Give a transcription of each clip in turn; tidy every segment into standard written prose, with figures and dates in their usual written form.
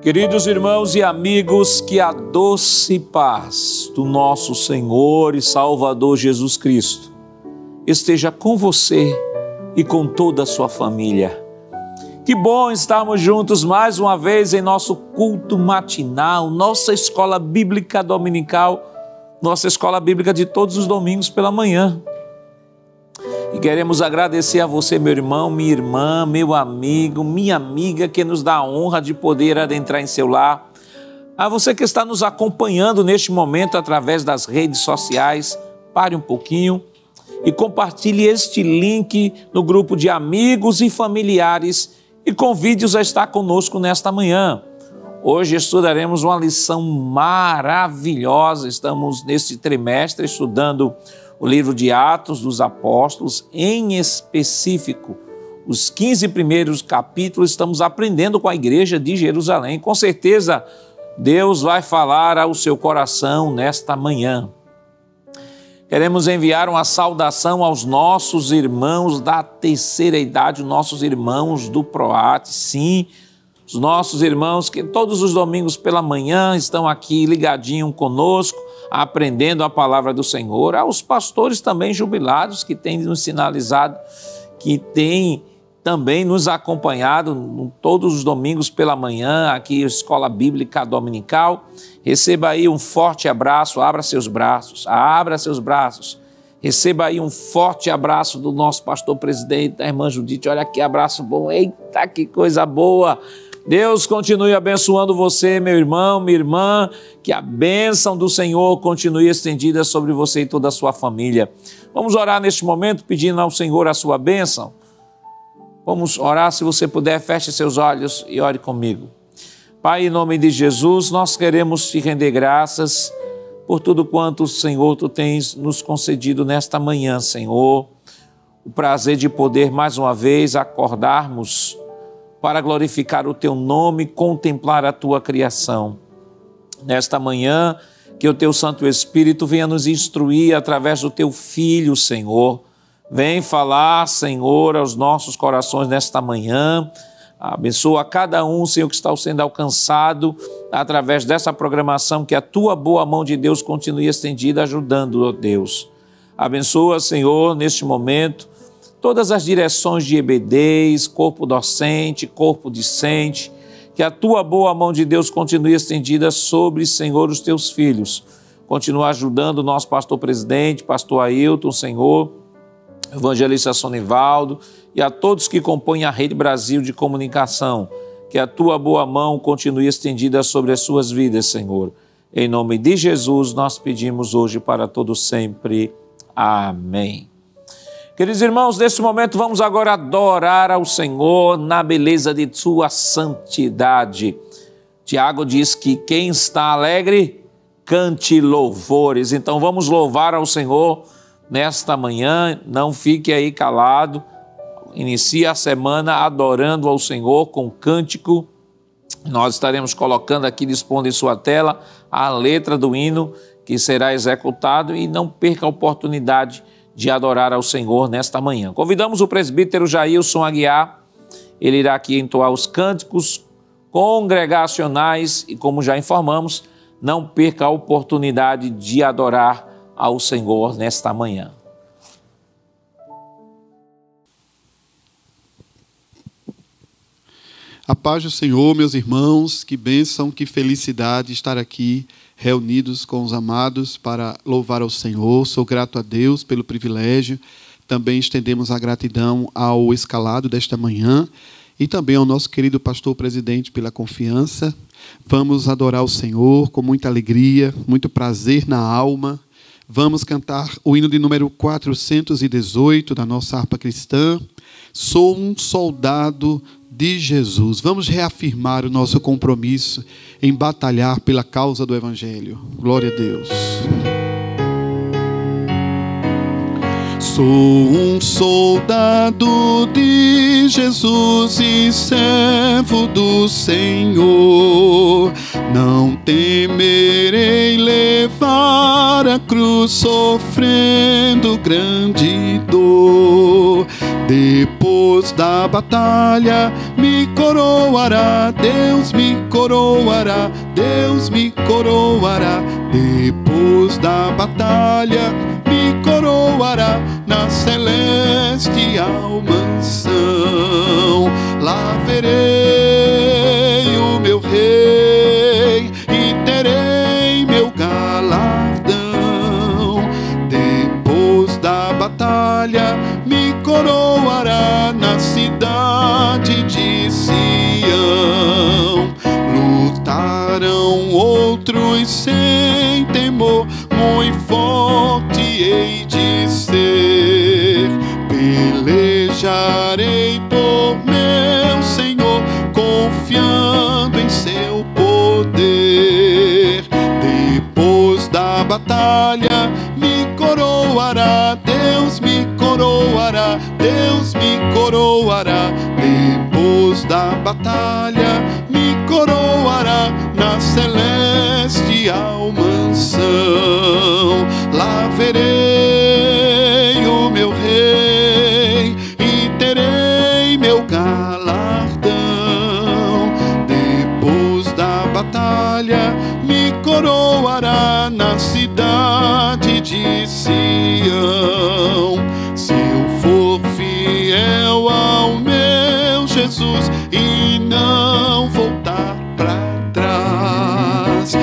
Queridos irmãos e amigos, que a doce paz do nosso Senhor e Salvador Jesus Cristo esteja com você e com toda a sua família. Que bom estarmos juntos mais uma vez em nosso culto matinal, nossa escola bíblica dominical, nossa escola bíblica de todos os domingos pela manhã. E queremos agradecer a você, meu irmão, minha irmã, meu amigo, minha amiga, que nos dá a honra de poder adentrar em seu lar. A você que está nos acompanhando neste momento através das redes sociais, pare um pouquinho e compartilhe este link no grupo de amigos e familiares e convide-os a estar conosco nesta manhã. Hoje estudaremos uma lição maravilhosa. Estamos neste trimestre estudando o livro de Atos dos Apóstolos, em específico, os 15 primeiros capítulos, estamos aprendendo com a igreja de Jerusalém. Com certeza, Deus vai falar ao seu coração nesta manhã. Queremos enviar uma saudação aos nossos irmãos da terceira idade, nossos irmãos do PROAT, sim, os nossos irmãos que todos os domingos pela manhã estão aqui ligadinho conosco, aprendendo a palavra do Senhor, aos pastores também jubilados que têm nos sinalizado, que têm também nos acompanhado todos os domingos pela manhã, aqui Escola Bíblica Dominical. Receba aí um forte abraço, abra seus braços, receba aí um forte abraço do nosso pastor presidente, da irmã Judite. Olha que abraço bom, eita, que coisa boa! Deus continue abençoando você, meu irmão, minha irmã, que a bênção do Senhor continue estendida sobre você e toda a sua família. Vamos orar neste momento pedindo ao Senhor a sua bênção. Vamos orar, se você puder, feche seus olhos e ore comigo. Pai, em nome de Jesus, nós queremos te render graças por tudo quanto, Senhor, tu tens nos concedido nesta manhã, Senhor. O prazer de poder mais uma vez acordarmos para glorificar o teu nome, contemplar a tua criação. Nesta manhã, que o teu Santo Espírito venha nos instruir através do teu Filho, Senhor. Vem falar, Senhor, aos nossos corações nesta manhã. Abençoa cada um, Senhor, que está sendo alcançado através dessa programação, que a tua boa mão de Deus continue estendida, ajudando, ó Deus. Abençoa, Senhor, neste momento, todas as direções de EBDs, corpo docente, corpo discente, que a tua boa mão de Deus continue estendida sobre, Senhor, os teus filhos. Continua ajudando o nosso pastor presidente, pastor Ailton, Senhor, evangelista Sonivaldo e a todos que compõem a Rede Brasil de Comunicação. Que a tua boa mão continue estendida sobre as suas vidas, Senhor. Em nome de Jesus, nós pedimos hoje para todos sempre. Amém. Queridos irmãos, neste momento vamos agora adorar ao Senhor na beleza de sua santidade. Tiago diz que quem está alegre, cante louvores. Então vamos louvar ao Senhor nesta manhã, não fique aí calado. Inicie a semana adorando ao Senhor com cântico. Nós estaremos colocando aqui, dispondo em sua tela, a letra do hino que será executado e não perca a oportunidade de adorar ao Senhor nesta manhã. Convidamos o presbítero Jailson Aguiar, ele irá aqui entoar os cânticos congregacionais e, como já informamos, não perca a oportunidade de adorar ao Senhor nesta manhã. A paz do Senhor, meus irmãos, que bênção, que felicidade estar aqui reunidos com os amados para louvar ao Senhor. Sou grato a Deus pelo privilégio. Também estendemos a gratidão ao escalado desta manhã e também ao nosso querido pastor presidente pela confiança. Vamos adorar o Senhor com muita alegria, muito prazer na alma. Vamos cantar o hino de número 418 da nossa harpa cristã. Sou um soldado de Jesus. Vamos reafirmar o nosso compromisso em batalhar pela causa do Evangelho. Glória a Deus. Sou um soldado de Jesus e servo do Senhor. Não temerei levar a cruz, sofrendo grande dor. Depois da batalha me coroará, Deus me coroará, Deus me coroará. Depois da batalha me coroará na celestial mansão. Lá verei o meu rei e terei meu galardão. Depois da batalha me coroará na cidade de Sião. Lutarão outros sem temor, muito forte hei de ser. Pelejarei por meu Senhor, confiando em seu poder. Depois da batalha me coroará, Deus me coroará, Deus me coroará. Depois da batalha me coroará na celestial mansão. Lá verei o meu rei e terei meu galardão. Depois da batalha me coroará na cidade de Sião. Se eu for fiel ao meu Jesus e não voltar para trás,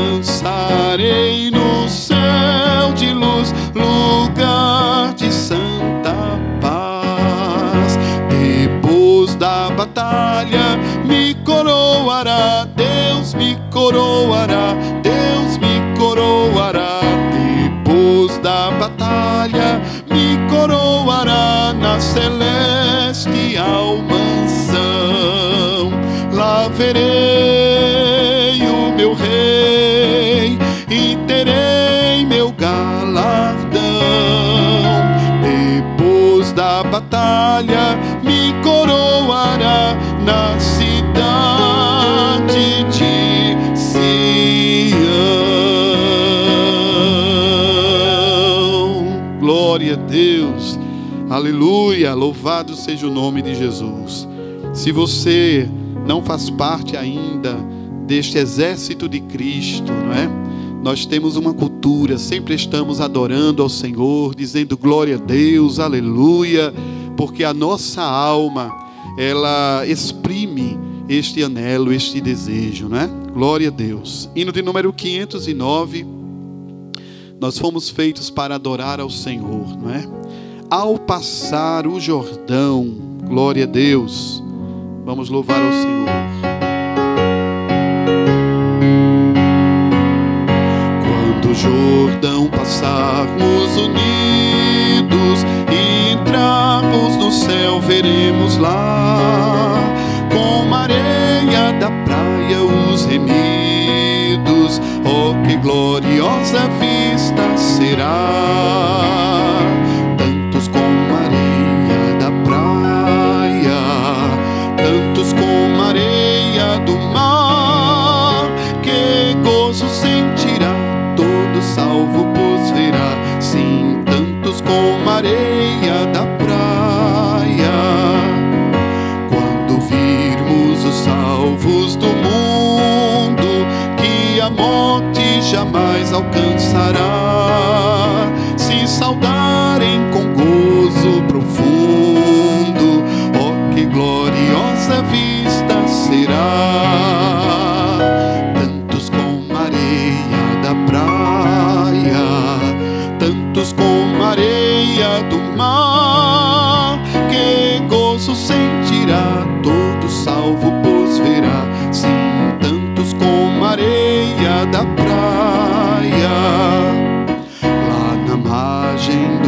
alcançarei no céu de luz lugar de santa paz. Depois da batalha me coroará, Deus me coroará, Deus me coroará. Depois da batalha me coroará na celestial mansão. Lá verei o meu rei e terei meu galardão. Depois da batalha me coroará na cidade de Sião. Glória a Deus, aleluia, louvado seja o nome de Jesus. Se você não faz parte ainda deste exército de Cristo, não é? Nós temos uma cultura, sempre estamos adorando ao Senhor, dizendo glória a Deus, aleluia, porque a nossa alma, ela exprime este anelo, este desejo, não é? Glória a Deus. Hino de número 509, nós fomos feitos para adorar ao Senhor, não é? Ao passar o Jordão, glória a Deus, vamos louvar ao Senhor. Quando o Jordão passarmos unidos e entrarmos no céu, veremos lá, com a areia da praia os remidos. Oh, que gloriosa vista será! Tantos como a areia da praia, tantos como a areia do mar, que gozo sentirá todo salvo, pois verá. Sim, tantos como a areia da praia. Quando virmos os salvos do mundo, que a morte jamais alcançará, se saudarem com gozo profundo, oh, que gloriosa vista será! Tantos como a areia da praia, tantos como a areia do mar, que gozo sentirá todo salvo, pois verá. Sim, tantos como a areia da praia. Lá na margem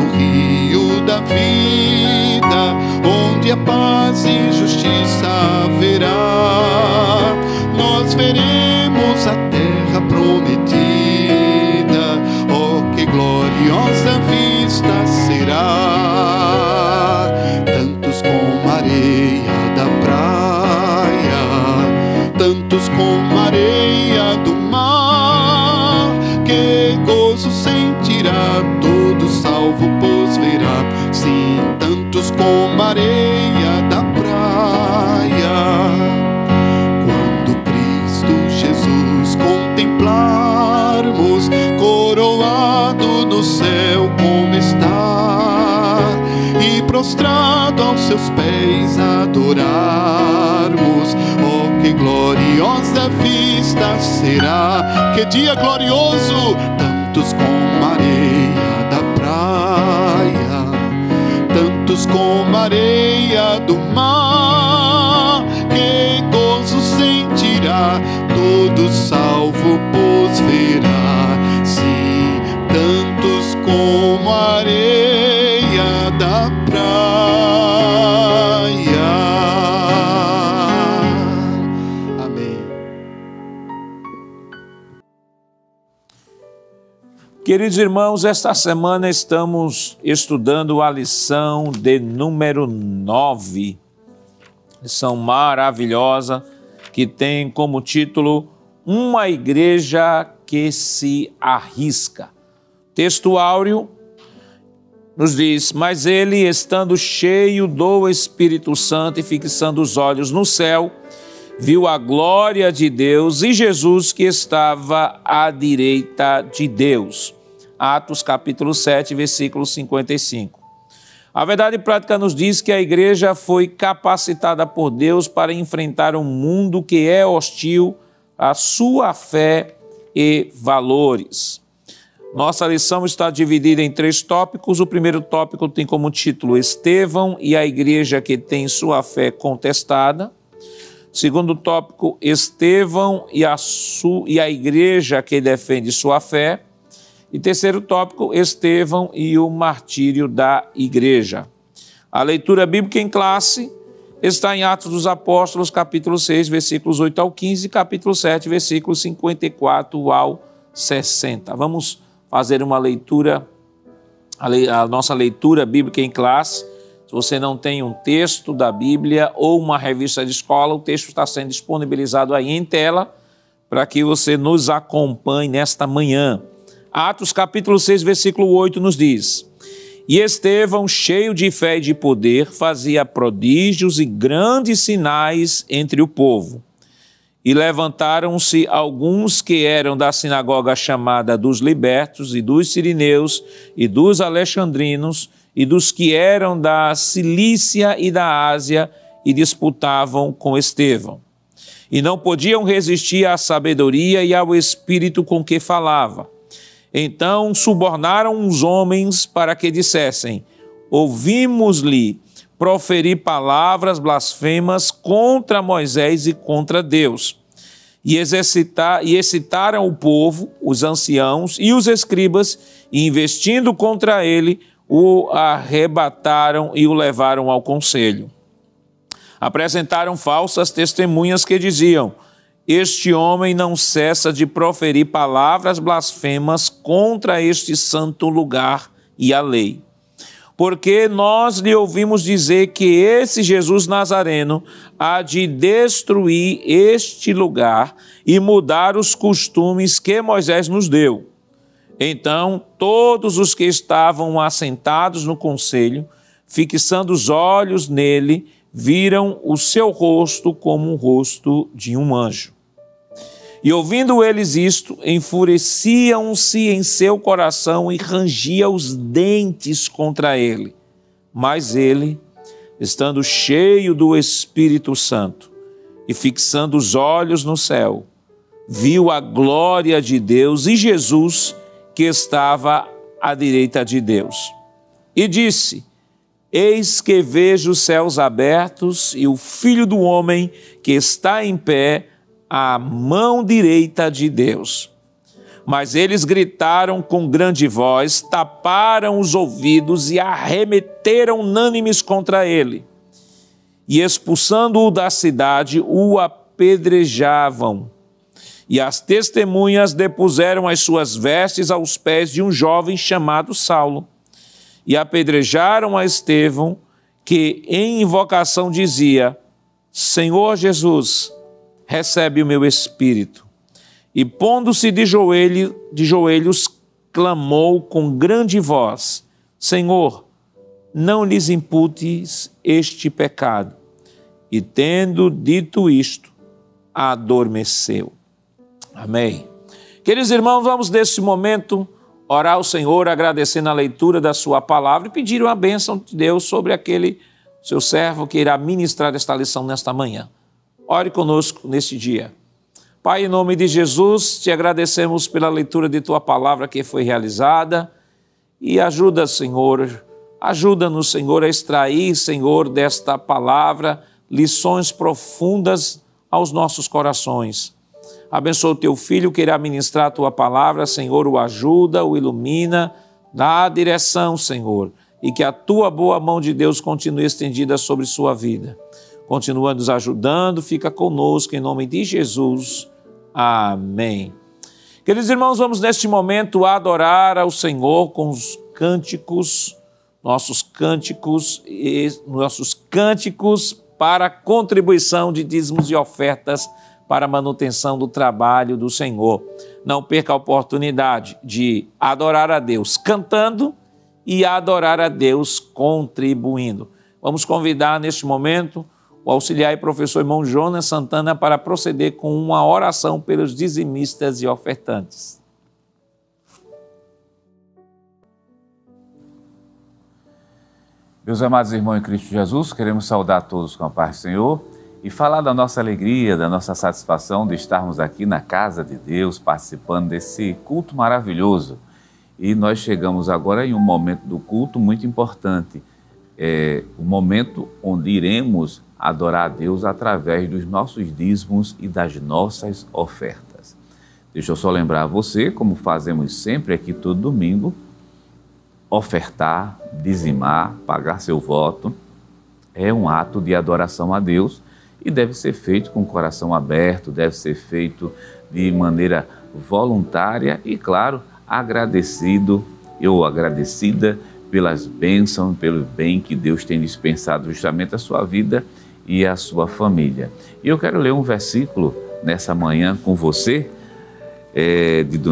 tantos como a areia do mar. Que gozo sentirá todo salvo, pois verá, sim, tantos como a areia da praia. Quando Cristo Jesus contemplarmos, coroado no céu como está, e prostrado aos seus pés adorarmos, oh, que gloriosa vista será! Que dia glorioso! Tantos como a areia da praia, tantos como a areia do mar. Que gozo sentirá todo salvo, pois verá, sim, tantos como a areia da praia. Amém. Queridos irmãos, esta semana estamos estudando a lição de número 9. Lição maravilhosa que tem como título Uma Igreja que se Arrisca. Texto áureo nos diz: mas ele, estando cheio do Espírito Santo e fixando os olhos no céu, viu a glória de Deus e Jesus que estava à direita de Deus. Atos capítulo 7, versículo 55. A verdade prática nos diz que a igreja foi capacitada por Deus para enfrentar um mundo que é hostil à sua fé e valores. Nossa lição está dividida em 3 tópicos. O primeiro tópico tem como título Estevão e a igreja que tem sua fé contestada. Segundo tópico, Estevão e a igreja que defende sua fé. E terceiro tópico, Estevão e o martírio da igreja. A leitura bíblica em classe está em Atos dos Apóstolos, capítulo 6, versículos 8 ao 15, capítulo 7, versículos 54 ao 60. Vamos fazer uma leitura, a nossa leitura bíblica em classe. Se você não tem um texto da Bíblia ou uma revista de escola, o texto está sendo disponibilizado aí em tela para que você nos acompanhe nesta manhã. Atos capítulo 6, versículo 8 nos diz: e Estevão, cheio de fé e de poder, fazia prodígios e grandes sinais entre o povo. E levantaram-se alguns que eram da sinagoga chamada dos libertos, e dos sirineus, e dos alexandrinos, e dos que eram da Cilícia e da Ásia, e disputavam com Estevão. E não podiam resistir à sabedoria e ao espírito com que falava. Então subornaram uns homens para que dissessem: ouvimos-lhe proferir palavras blasfemas contra Moisés e contra Deus. E excitaram o povo, os anciãos e os escribas, e investindo contra ele, o arrebataram e o levaram ao conselho. Apresentaram falsas testemunhas que diziam: este homem não cessa de proferir palavras blasfemas contra este santo lugar e a lei. Porque nós lhe ouvimos dizer que esse Jesus Nazareno há de destruir este lugar e mudar os costumes que Moisés nos deu. Então todos os que estavam assentados no conselho, fixando os olhos nele, viram o seu rosto como o rosto de um anjo. E ouvindo eles isto, enfureciam-se em seu coração e rangiam os dentes contra ele. Mas ele, estando cheio do Espírito Santo e fixando os olhos no céu, viu a glória de Deus e Jesus que estava à direita de Deus. E disse: eis que vejo os céus abertos e o Filho do Homem que está em pé à mão direita de Deus. Mas eles gritaram com grande voz, taparam os ouvidos e arremeteram unânimes contra ele. E expulsando-o da cidade, o apedrejavam. E as testemunhas depuseram as suas vestes aos pés de um jovem chamado Saulo. E apedrejaram a Estevão, que em invocação dizia: Senhor Jesus, recebe o meu espírito. E pondo-se de joelhos, clamou com grande voz: Senhor, não lhes imputes este pecado. E tendo dito isto, adormeceu. Amém. Queridos irmãos, vamos neste momento orar ao Senhor, agradecendo a leitura da sua palavra e pedir uma bênção de Deus sobre aquele seu servo que irá ministrar esta lição nesta manhã. Ore conosco neste dia. Pai, em nome de Jesus, te agradecemos pela leitura de tua palavra que foi realizada e ajuda, Senhor, ajuda-nos, Senhor, a extrair, Senhor, desta palavra lições profundas aos nossos corações. Abençoa o teu filho que irá ministrar a tua palavra, Senhor, o ajuda, o ilumina, dá a direção, Senhor, e que a tua boa mão de Deus continue estendida sobre sua vida. Continua nos ajudando, fica conosco, em nome de Jesus. Amém. Queridos irmãos, vamos neste momento adorar ao Senhor com os cânticos, nossos cânticos para a contribuição de dízimos e ofertas para a manutenção do trabalho do Senhor. Não perca a oportunidade de adorar a Deus cantando e adorar a Deus contribuindo. Vamos convidar neste momento o auxiliar e professor irmão Jonas Santana para proceder com uma oração pelos dizimistas e ofertantes. Meus amados irmãos em Cristo Jesus, queremos saudar todos com a paz do Senhor e falar da nossa alegria, da nossa satisfação de estarmos aqui na casa de Deus, participando desse culto maravilhoso. E nós chegamos agora em um momento do culto muito importante, o momento onde iremos adorar a Deus através dos nossos dízimos e das nossas ofertas. Deixa eu só lembrar a você, como fazemos sempre aqui todo domingo, ofertar, dizimar, pagar seu voto, é um ato de adoração a Deus e deve ser feito com o coração aberto, deve ser feito de maneira voluntária e, claro, agradecido ou agradecida pelas bênçãos, pelo bem que Deus tem dispensado justamente à sua vida e à sua família. E eu quero ler um versículo nessa manhã com você,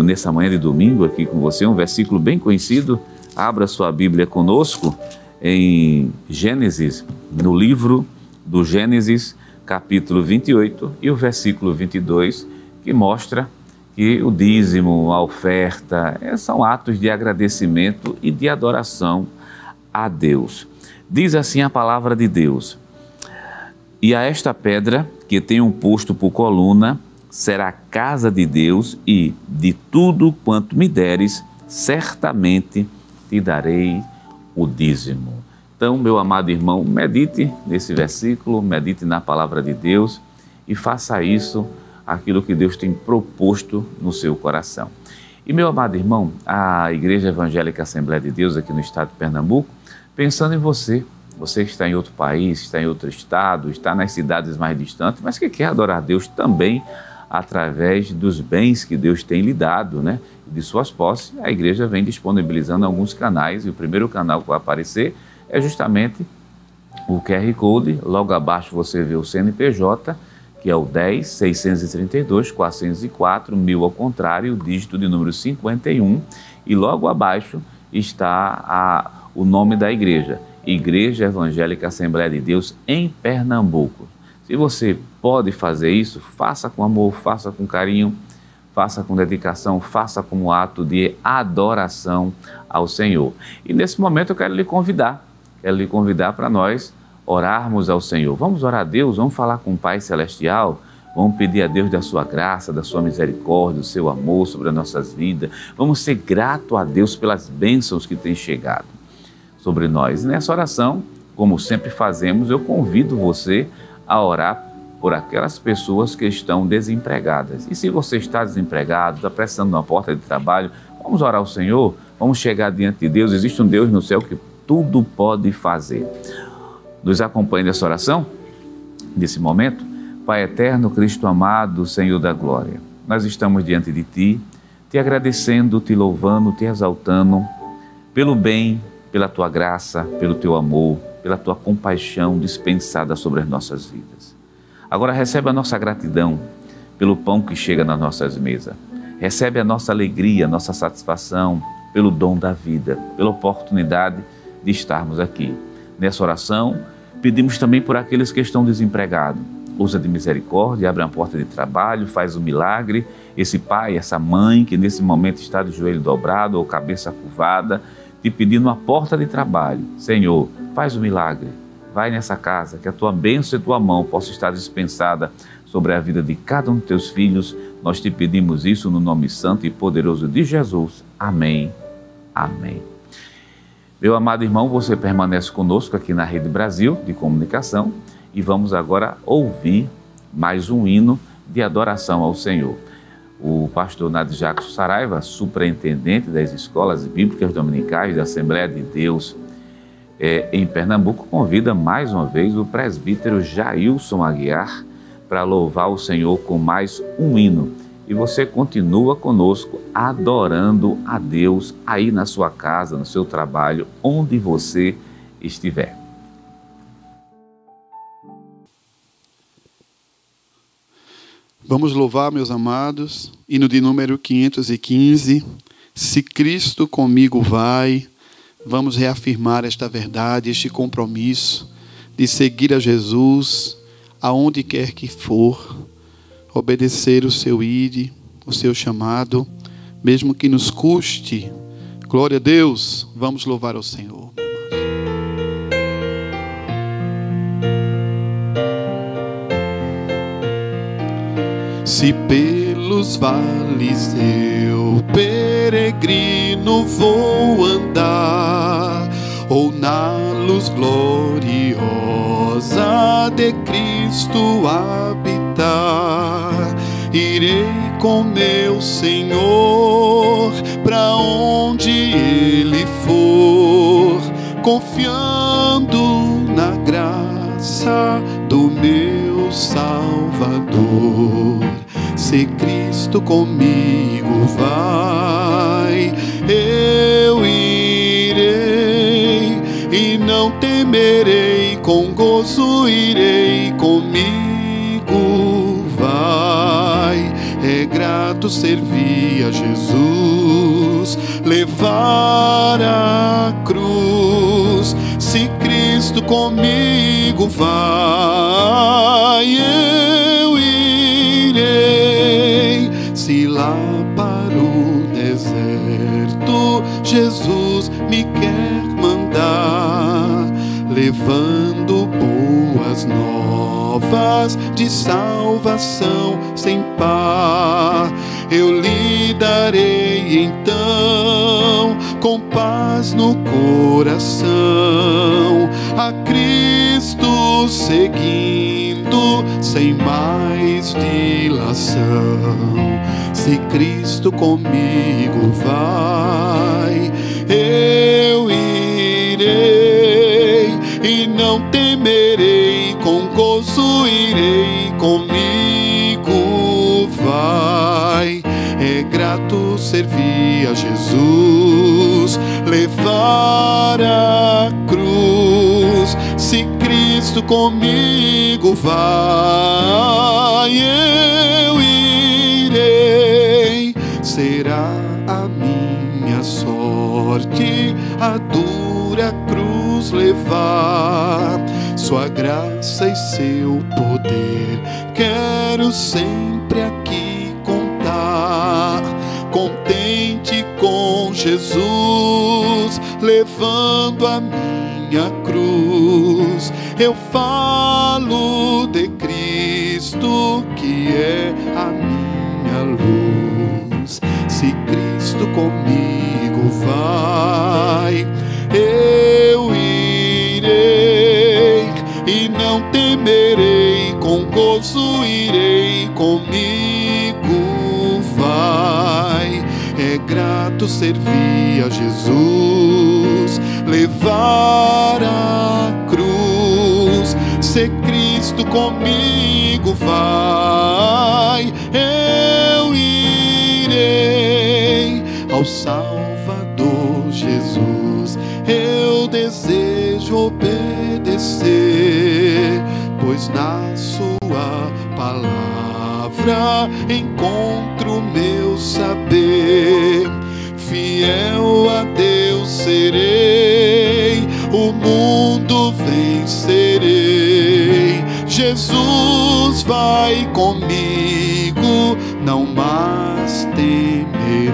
nessa manhã de domingo aqui com você, um versículo bem conhecido. Abra sua Bíblia conosco em Gênesis, no livro do Gênesis, capítulo 28 e o versículo 22, que mostra que o dízimo, a oferta, são atos de agradecimento e de adoração a Deus. Diz assim a palavra de Deus: e a esta pedra que tem um posto por coluna será a casa de Deus, e de tudo quanto me deres, certamente te darei o dízimo. Então, meu amado irmão, medite nesse versículo, medite na palavra de Deus e faça isso, aquilo que Deus tem proposto no seu coração. E, meu amado irmão, a Igreja Evangélica Assembleia de Deus aqui no estado de Pernambuco, pensando em você, você que está em outro país, está em outro estado, está nas cidades mais distantes, mas que quer adorar a Deus também através dos bens que Deus tem lhe dado, né? De suas posses, a igreja vem disponibilizando alguns canais, e o primeiro canal que vai aparecer é justamente o QR Code. Logo abaixo você vê o CNPJ, que é o 10 632 404 1000 ao contrário, o dígito de número 51, e logo abaixo está o nome da igreja, Igreja Evangélica Assembleia de Deus em Pernambuco. Se você pode fazer isso, faça com amor, faça com carinho, faça com dedicação, faça como ato de adoração ao Senhor. E nesse momento eu quero lhe convidar para nós orarmos ao Senhor. Vamos orar a Deus, vamos falar com o Pai Celestial, vamos pedir a Deus da sua graça, da sua misericórdia, do seu amor sobre as nossas vidas. Vamos ser gratos a Deus pelas bênçãos que têm chegado sobre nós. E nessa oração, como sempre fazemos, eu convido você a orar por aquelas pessoas que estão desempregadas. E se você está desempregado, está precisando de uma porta de trabalho, vamos orar ao Senhor, vamos chegar diante de Deus. Existe um Deus no céu que tudo pode fazer. Nos acompanhe nessa oração, nesse momento. Pai eterno, Cristo amado, Senhor da glória, nós estamos diante de Ti, Te agradecendo, Te louvando, Te exaltando pelo bem, pela Tua graça, pelo Teu amor, pela Tua compaixão dispensada sobre as nossas vidas. Agora recebe a nossa gratidão pelo pão que chega nas nossas mesas. Recebe a nossa alegria, a nossa satisfação pelo dom da vida, pela oportunidade de estarmos aqui. Nessa oração, pedimos também por aqueles que estão desempregados. Usa de misericórdia, abre uma porta de trabalho, faz um milagre. Esse pai, essa mãe que nesse momento está de joelho dobrado ou cabeça curvada, te pedindo uma porta de trabalho. Senhor, faz um milagre. Vai nessa casa, que a tua bênção e a tua mão possa estar dispensada sobre a vida de cada um dos teus filhos. Nós te pedimos isso no nome santo e poderoso de Jesus. Amém. Amém. Meu amado irmão, você permanece conosco aqui na Rede Brasil de Comunicação e vamos agora ouvir mais um hino de adoração ao Senhor. O pastor Nadir Jackson Saraiva, superintendente das escolas bíblicas dominicais da Assembleia de Deus em Pernambuco, convida mais uma vez o presbítero Jailson Aguiar para louvar o Senhor com mais um hino. E você continua conosco adorando a Deus aí na sua casa, no seu trabalho, onde você estiver. Vamos louvar, meus amados, hino de número 515, Se Cristo comigo vai. Vamos reafirmar esta verdade, este compromisso de seguir a Jesus aonde quer que for, obedecer o seu ide, o seu chamado, mesmo que nos custe. Glória a Deus, vamos louvar ao Senhor. Se pelos vales eu, peregrino, vou andar, ou na luz gloriosa de Cristo habitar, irei com meu Senhor para onde Ele for, confiando na graça do meu Salvador. Se Cristo comigo vai, eu irei e não temerei, com gozo irei comigo. Vai, é grato servir a Jesus, levar a cruz. Se Cristo comigo vai, eu irei. Se lá para o deserto Jesus me quer mandar, levando boas novas de salvação sem par, eu lhe darei então, com paz no coração, a Cristo seguindo sem mais dilação. Se Cristo comigo vai, eu irei e não temerei, com gozo irei comigo. Vai, é grato servir a Jesus, levar a cruz. Se Cristo comigo vai, eu irei. Será a minha sorte a dura cruz levar, sua graça e seu poder quero sempre aqui contar. Contente com Jesus, levando a minha cruz, eu falo de Cristo que é a minha luz. Se Cristo comigo vai, eu irei e não temerei, com gozo irei comigo. Vai, é grato servir a Jesus, levar a cruz. Se Cristo comigo vai, eu irei ao Salvador Jesus. Eu desejo obedecer, pois na sua palavra palavra encontro meu saber. Fiel a Deus serei, o mundo vencerei. Jesus vai comigo, não mais temerei.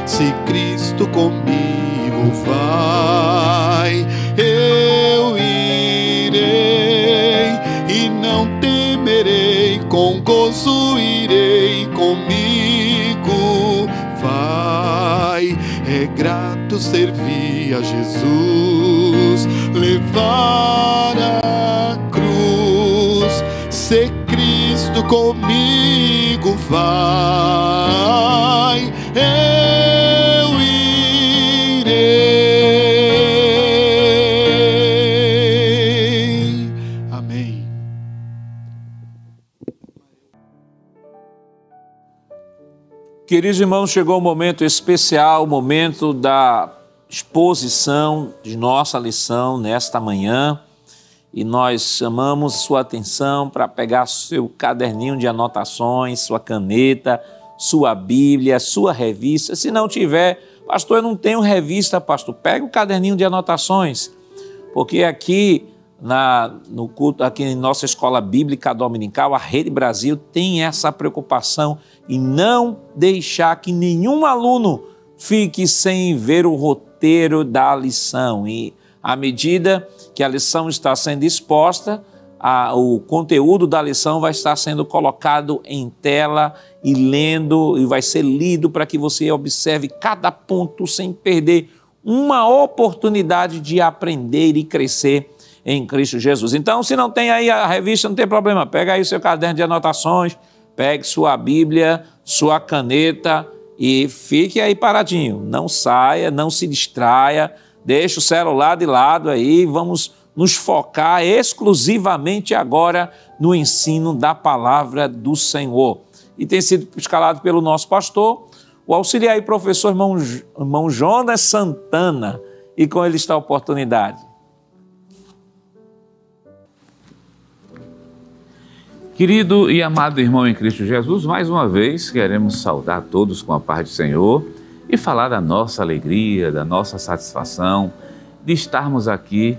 Se Cristo comigo vai, eu irei e não temerei, com gozo irei comigo. Vai, é grato servir a Jesus, levar a cruz. Se Cristo comigo vai, eu irei. Amém. Queridos irmãos, chegou o momento especial, o momento da exposição de nossa lição nesta manhã, e nós chamamos sua atenção para pegar seu caderninho de anotações, sua caneta, sua Bíblia, sua revista. Se não tiver, pastor, eu não tenho revista, pastor, pega o caderninho de anotações, porque aqui no culto, aqui em nossa escola bíblica dominical, a Rede Brasil tem essa preocupação em não deixar que nenhum aluno fique sem ver o roteiro da lição. E à medida que a lição está sendo exposta, o conteúdo da lição vai estar sendo colocado em tela e vai ser lido para que você observe cada ponto sem perder uma oportunidade de aprender e crescer em Cristo Jesus. Então, se não tem aí a revista, não tem problema, pega aí o seu caderno de anotações, pegue sua Bíblia, sua caneta e fique aí paradinho. Não saia, não se distraia, deixa o celular de lado aí, vamos nos focar exclusivamente agora no ensino da palavra do Senhor. E tem sido escalado pelo nosso pastor, o auxiliar e professor irmão Jonas Santana, e com ele está a oportunidade. Querido e amado irmão em Cristo Jesus, mais uma vez queremos saudar todos com a paz do Senhor e falar da nossa alegria, da nossa satisfação de estarmos aqui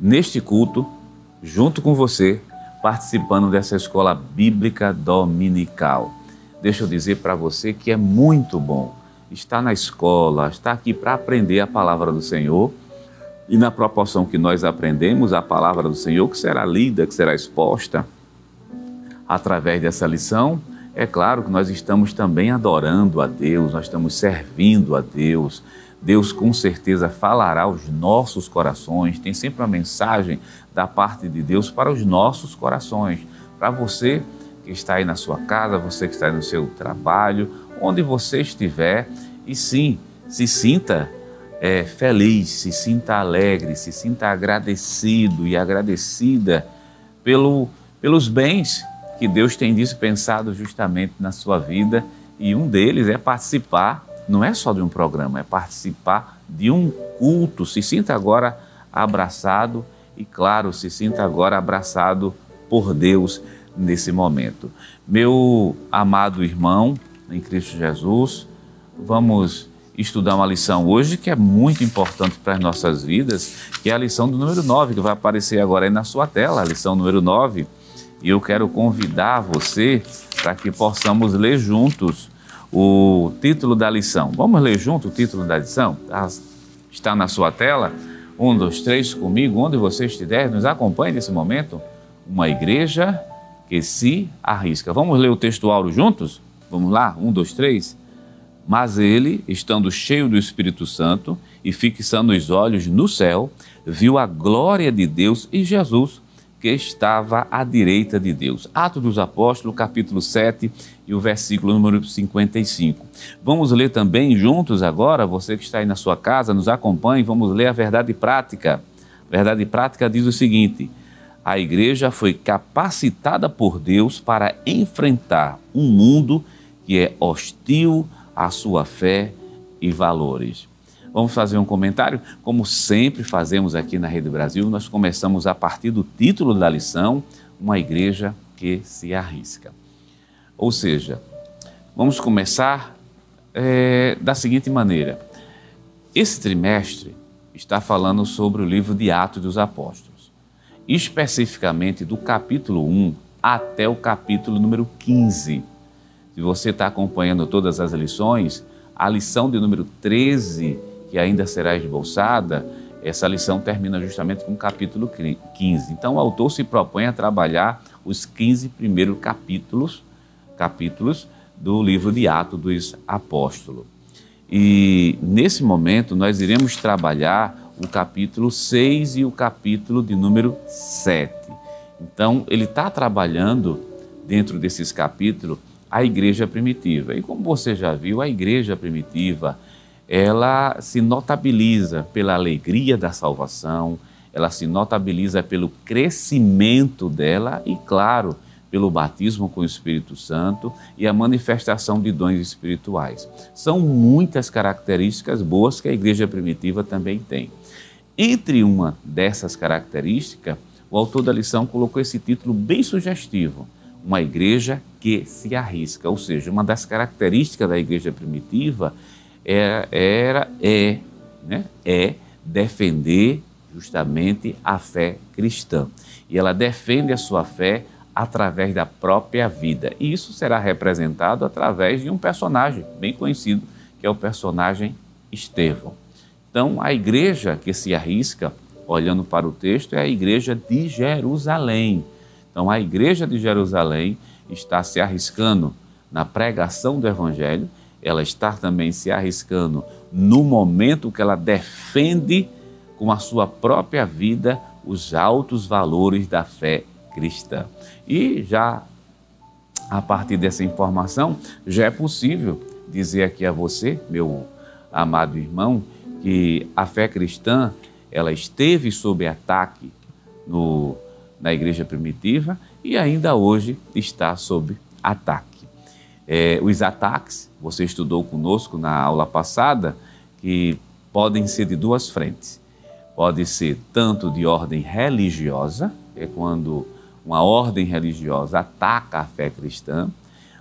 neste culto, junto com você, participando dessa escola bíblica dominical. Deixa eu dizer para você que é muito bom estar na escola, estar aqui para aprender a palavra do Senhor, e na proporção que nós aprendemos a palavra do Senhor, que será lida, que será exposta através dessa lição, é claro que nós estamos também adorando a Deus, nós estamos servindo a Deus. Deus com certeza falará aos nossos corações, tem sempre uma mensagem da parte de Deus para os nossos corações, para você que está aí na sua casa, você que está aí no seu trabalho, onde você estiver, e sim, se sinta feliz, se sinta alegre, se sinta agradecido e agradecida pelos bens que Deus tem dispensado justamente na sua vida, e um deles é participar, não é só de um programa, é participar de um culto. Se sinta agora abraçado e, claro, se sinta agora abraçado por Deus nesse momento. Meu amado irmão em Cristo Jesus, vamos estudar uma lição hoje que é muito importante para as nossas vidas, que é a lição do número 9, que vai aparecer agora aí na sua tela, a lição número 9. E eu quero convidar você para que possamos ler juntos o título da lição. Vamos ler junto o título da lição? Está na sua tela? 1, 2, 3 comigo, onde você estiver, nos acompanhe nesse momento. Uma igreja que se arrisca. Vamos ler o textual juntos? Vamos lá? 1, 2, 3. Mas ele, estando cheio do Espírito Santo e fixando os olhos no céu, viu a glória de Deus e Jesus, que estava à direita de Deus. Atos dos Apóstolos, capítulo 7 e o versículo número 55. Vamos ler também juntos agora, você que está aí na sua casa, nos acompanhe, vamos ler a verdade prática. A verdade prática diz o seguinte: a igreja foi capacitada por Deus para enfrentar um mundo que é hostil à sua fé e valores. Vamos fazer um comentário? Como sempre fazemos aqui na Rede Brasil, nós começamos a partir do título da lição, uma igreja que se arrisca. Ou seja, vamos começar da seguinte maneira. Esse trimestre está falando sobre o livro de Atos dos Apóstolos, especificamente do capítulo 1 até o capítulo número 15. Se você está acompanhando todas as lições, a lição de número 13, que ainda será esboçada, essa lição termina justamente com o capítulo 15. Então, o autor se propõe a trabalhar os 15 primeiros capítulos do livro de Atos dos Apóstolos. E, nesse momento, nós iremos trabalhar o capítulo 6 e o capítulo de número 7. Então, ele está trabalhando, dentro desses capítulos, a igreja primitiva. E como você já viu, a igreja primitiva, ela se notabiliza pela alegria da salvação, ela se notabiliza pelo crescimento dela e, claro, pelo batismo com o Espírito Santo e a manifestação de dons espirituais. São muitas características boas que a igreja primitiva também tem. Entre uma dessas características, o autor da lição colocou esse título bem sugestivo: uma igreja que se arrisca. Ou seja, uma das características da igreja primitiva é defender justamente a fé cristã. E ela defende a sua fé através da própria vida. E isso será representado através de um personagem bem conhecido, que é o personagem Estevão. Então, a igreja que se arrisca, olhando para o texto, é a igreja de Jerusalém. Então, a igreja de Jerusalém está se arriscando na pregação do Evangelho, ela está também se arriscando no momento que ela defende com a sua própria vida os altos valores da fé cristã. E já a partir dessa informação, já é possível dizer aqui a você, meu amado irmão, que a fé cristã, ela esteve sob ataque na igreja primitiva e ainda hoje está sob ataque. Os ataques, você estudou conosco na aula passada, que podem ser de duas frentes. Pode ser tanto de ordem religiosa, é quando uma ordem religiosa ataca a fé cristã,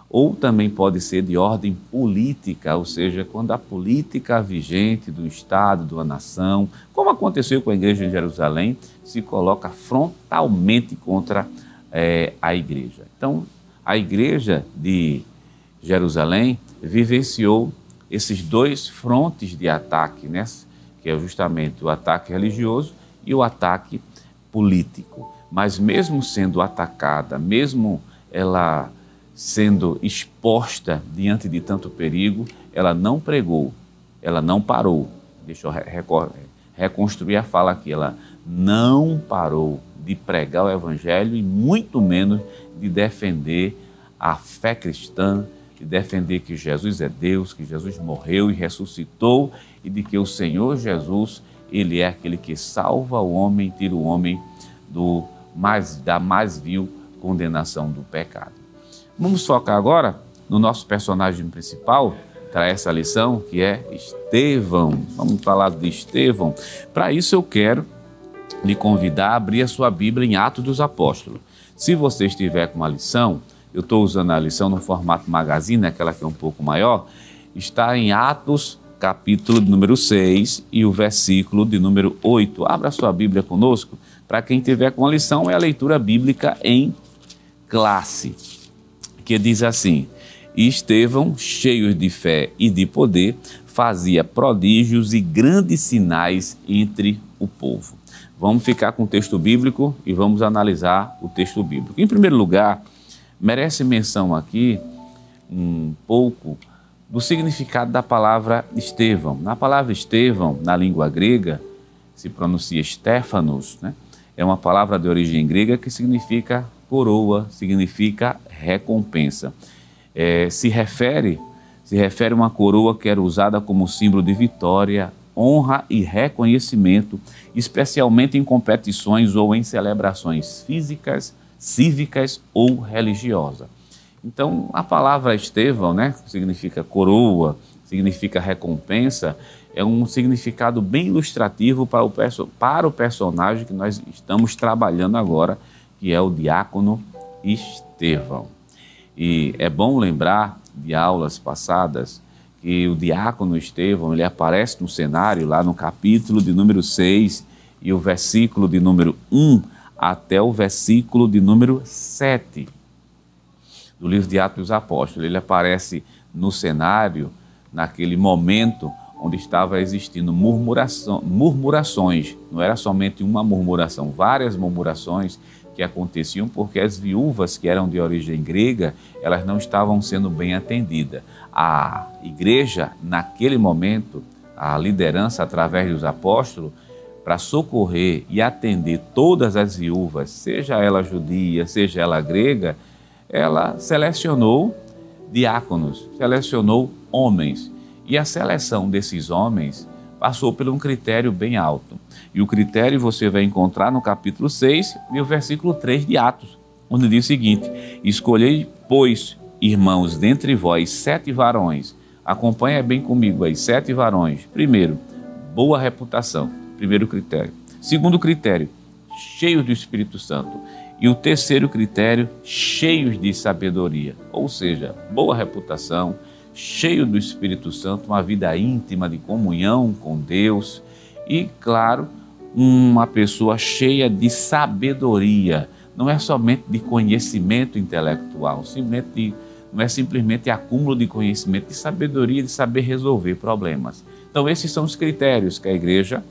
ou também pode ser de ordem política, ou seja, quando a política vigente do Estado, de uma nação, como aconteceu com a igreja de Jerusalém, se coloca frontalmente contra a igreja. Então, a igreja de Jerusalém vivenciou esses dois frontes de ataque, né? Que é justamente o ataque religioso e o ataque político. Mas mesmo sendo atacada, mesmo ela sendo exposta diante de tanto perigo, ela não pregou, ela não parou. Deixa eu reconstruir a fala aqui. Ela não parou de pregar o Evangelho e muito menos de defender a fé cristã, de defender que Jesus é Deus, que Jesus morreu e ressuscitou e de que o Senhor Jesus, Ele é aquele que salva o homem, tira o homem da mais vil condenação do pecado. Vamos focar agora no nosso personagem principal para essa lição, que é Estevão. Vamos falar de Estevão. Para isso eu quero lhe convidar a abrir a sua Bíblia em Atos dos Apóstolos. Se você estiver com uma lição, eu estou usando a lição no formato magazine, aquela que é um pouco maior, está em Atos, capítulo de número 6 e o versículo de número 8. Abra a sua Bíblia conosco. Para quem tiver com a lição, é a leitura bíblica em classe, que diz assim: E Estevão, cheio de fé e de poder, fazia prodígios e grandes sinais entre o povo. Vamos ficar com o texto bíblico e vamos analisar o texto bíblico. Em primeiro lugar, merece menção aqui um pouco do significado da palavra Estevão. Na palavra Estevão, na língua grega, se pronuncia Stéphanos, né? É uma palavra de origem grega que significa coroa, significa recompensa. Se refere a uma coroa que era usada como símbolo de vitória, honra e reconhecimento, especialmente em competições ou em celebrações físicas, cívicas ou religiosas. Então, a palavra Estevão, né, significa coroa, significa recompensa, é um significado bem ilustrativo para o personagem que nós estamos trabalhando agora, que é o diácono Estevão. E é bom lembrar de aulas passadas que o diácono Estevão, ele aparece no cenário lá no capítulo de número 6 e o versículo de número 1 até o versículo de número 7 do livro de Atos dos Apóstolos. Ele aparece no cenário naquele momento onde estava existindo murmurações. Não era somente uma murmuração, várias murmurações que aconteciam porque as viúvas que eram de origem grega, elas não estavam sendo bem atendidas. A igreja, naquele momento, a liderança através dos apóstolos, para socorrer e atender todas as viúvas, seja ela judia, seja ela grega, ela selecionou diáconos, selecionou homens. E a seleção desses homens passou por um critério bem alto. E o critério você vai encontrar no capítulo 6 e o versículo 3 de Atos, onde diz o seguinte: escolhei, pois, irmãos, dentre vós 7 varões. Acompanha bem comigo aí, 7 varões. Primeiro, boa reputação. Primeiro critério. Segundo critério, cheios do Espírito Santo. E o terceiro critério, cheios de sabedoria. Ou seja, boa reputação, cheio do Espírito Santo, uma vida íntima de comunhão com Deus e, claro, uma pessoa cheia de sabedoria. Não é somente de conhecimento intelectual, não é simplesmente acúmulo de conhecimento, de sabedoria, de saber resolver problemas. Então, esses são os critérios que a igreja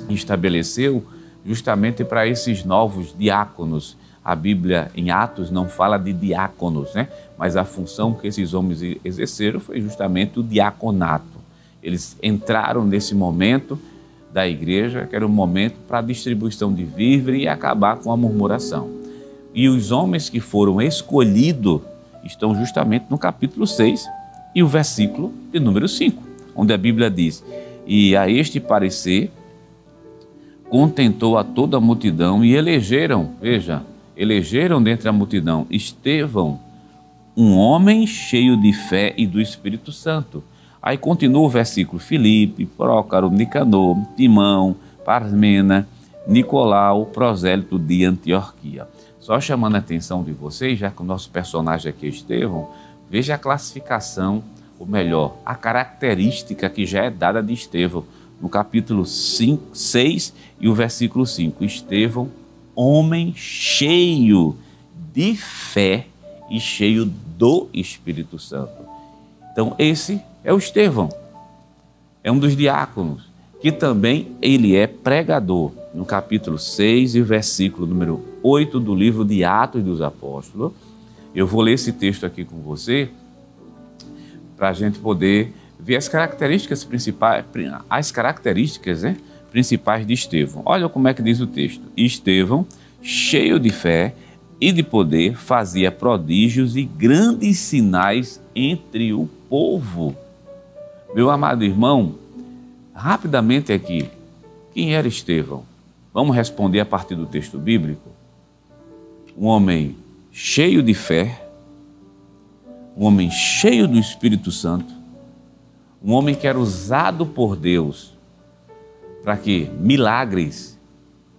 estabeleceu justamente para esses novos diáconos. A Bíblia, em Atos, não fala de diáconos, né? Mas a função que esses homens exerceram foi justamente o diaconato. Eles entraram nesse momento da igreja, que era um momento para a distribuição de víveres e acabar com a murmuração. E os homens que foram escolhidos estão justamente no capítulo 6 e o versículo de número 5, onde a Bíblia diz: e a este parecer contentou a toda a multidão e elegeram dentre a multidão Estevão, um homem cheio de fé e do Espírito Santo. Aí continua o versículo: Filipe, Prócaro, Nicanor, Timão, Parmena, Nicolau, prosélito de Antioquia. Só chamando a atenção de vocês, já que o nosso personagem aqui é Estevão, veja a classificação, ou melhor, a característica que já é dada de Estevão, no capítulo 6 e o versículo 5. Estevão, homem cheio de fé e cheio do Espírito Santo. Então, esse é o Estevão, é um dos diáconos, que também ele é pregador. No capítulo 6 e versículo número 8 do livro de Atos dos Apóstolos. Eu vou ler esse texto aqui com você, para a gente poder ver as características principais, principais de Estevão. Olha como é que diz o texto. Estevão, cheio de fé e de poder, fazia prodígios e grandes sinais entre o povo. Meu amado irmão, rapidamente aqui, quem era Estevão? Vamos responder a partir do texto bíblico. Um homem cheio de fé, um homem cheio do Espírito Santo, um homem que era usado por Deus para que milagres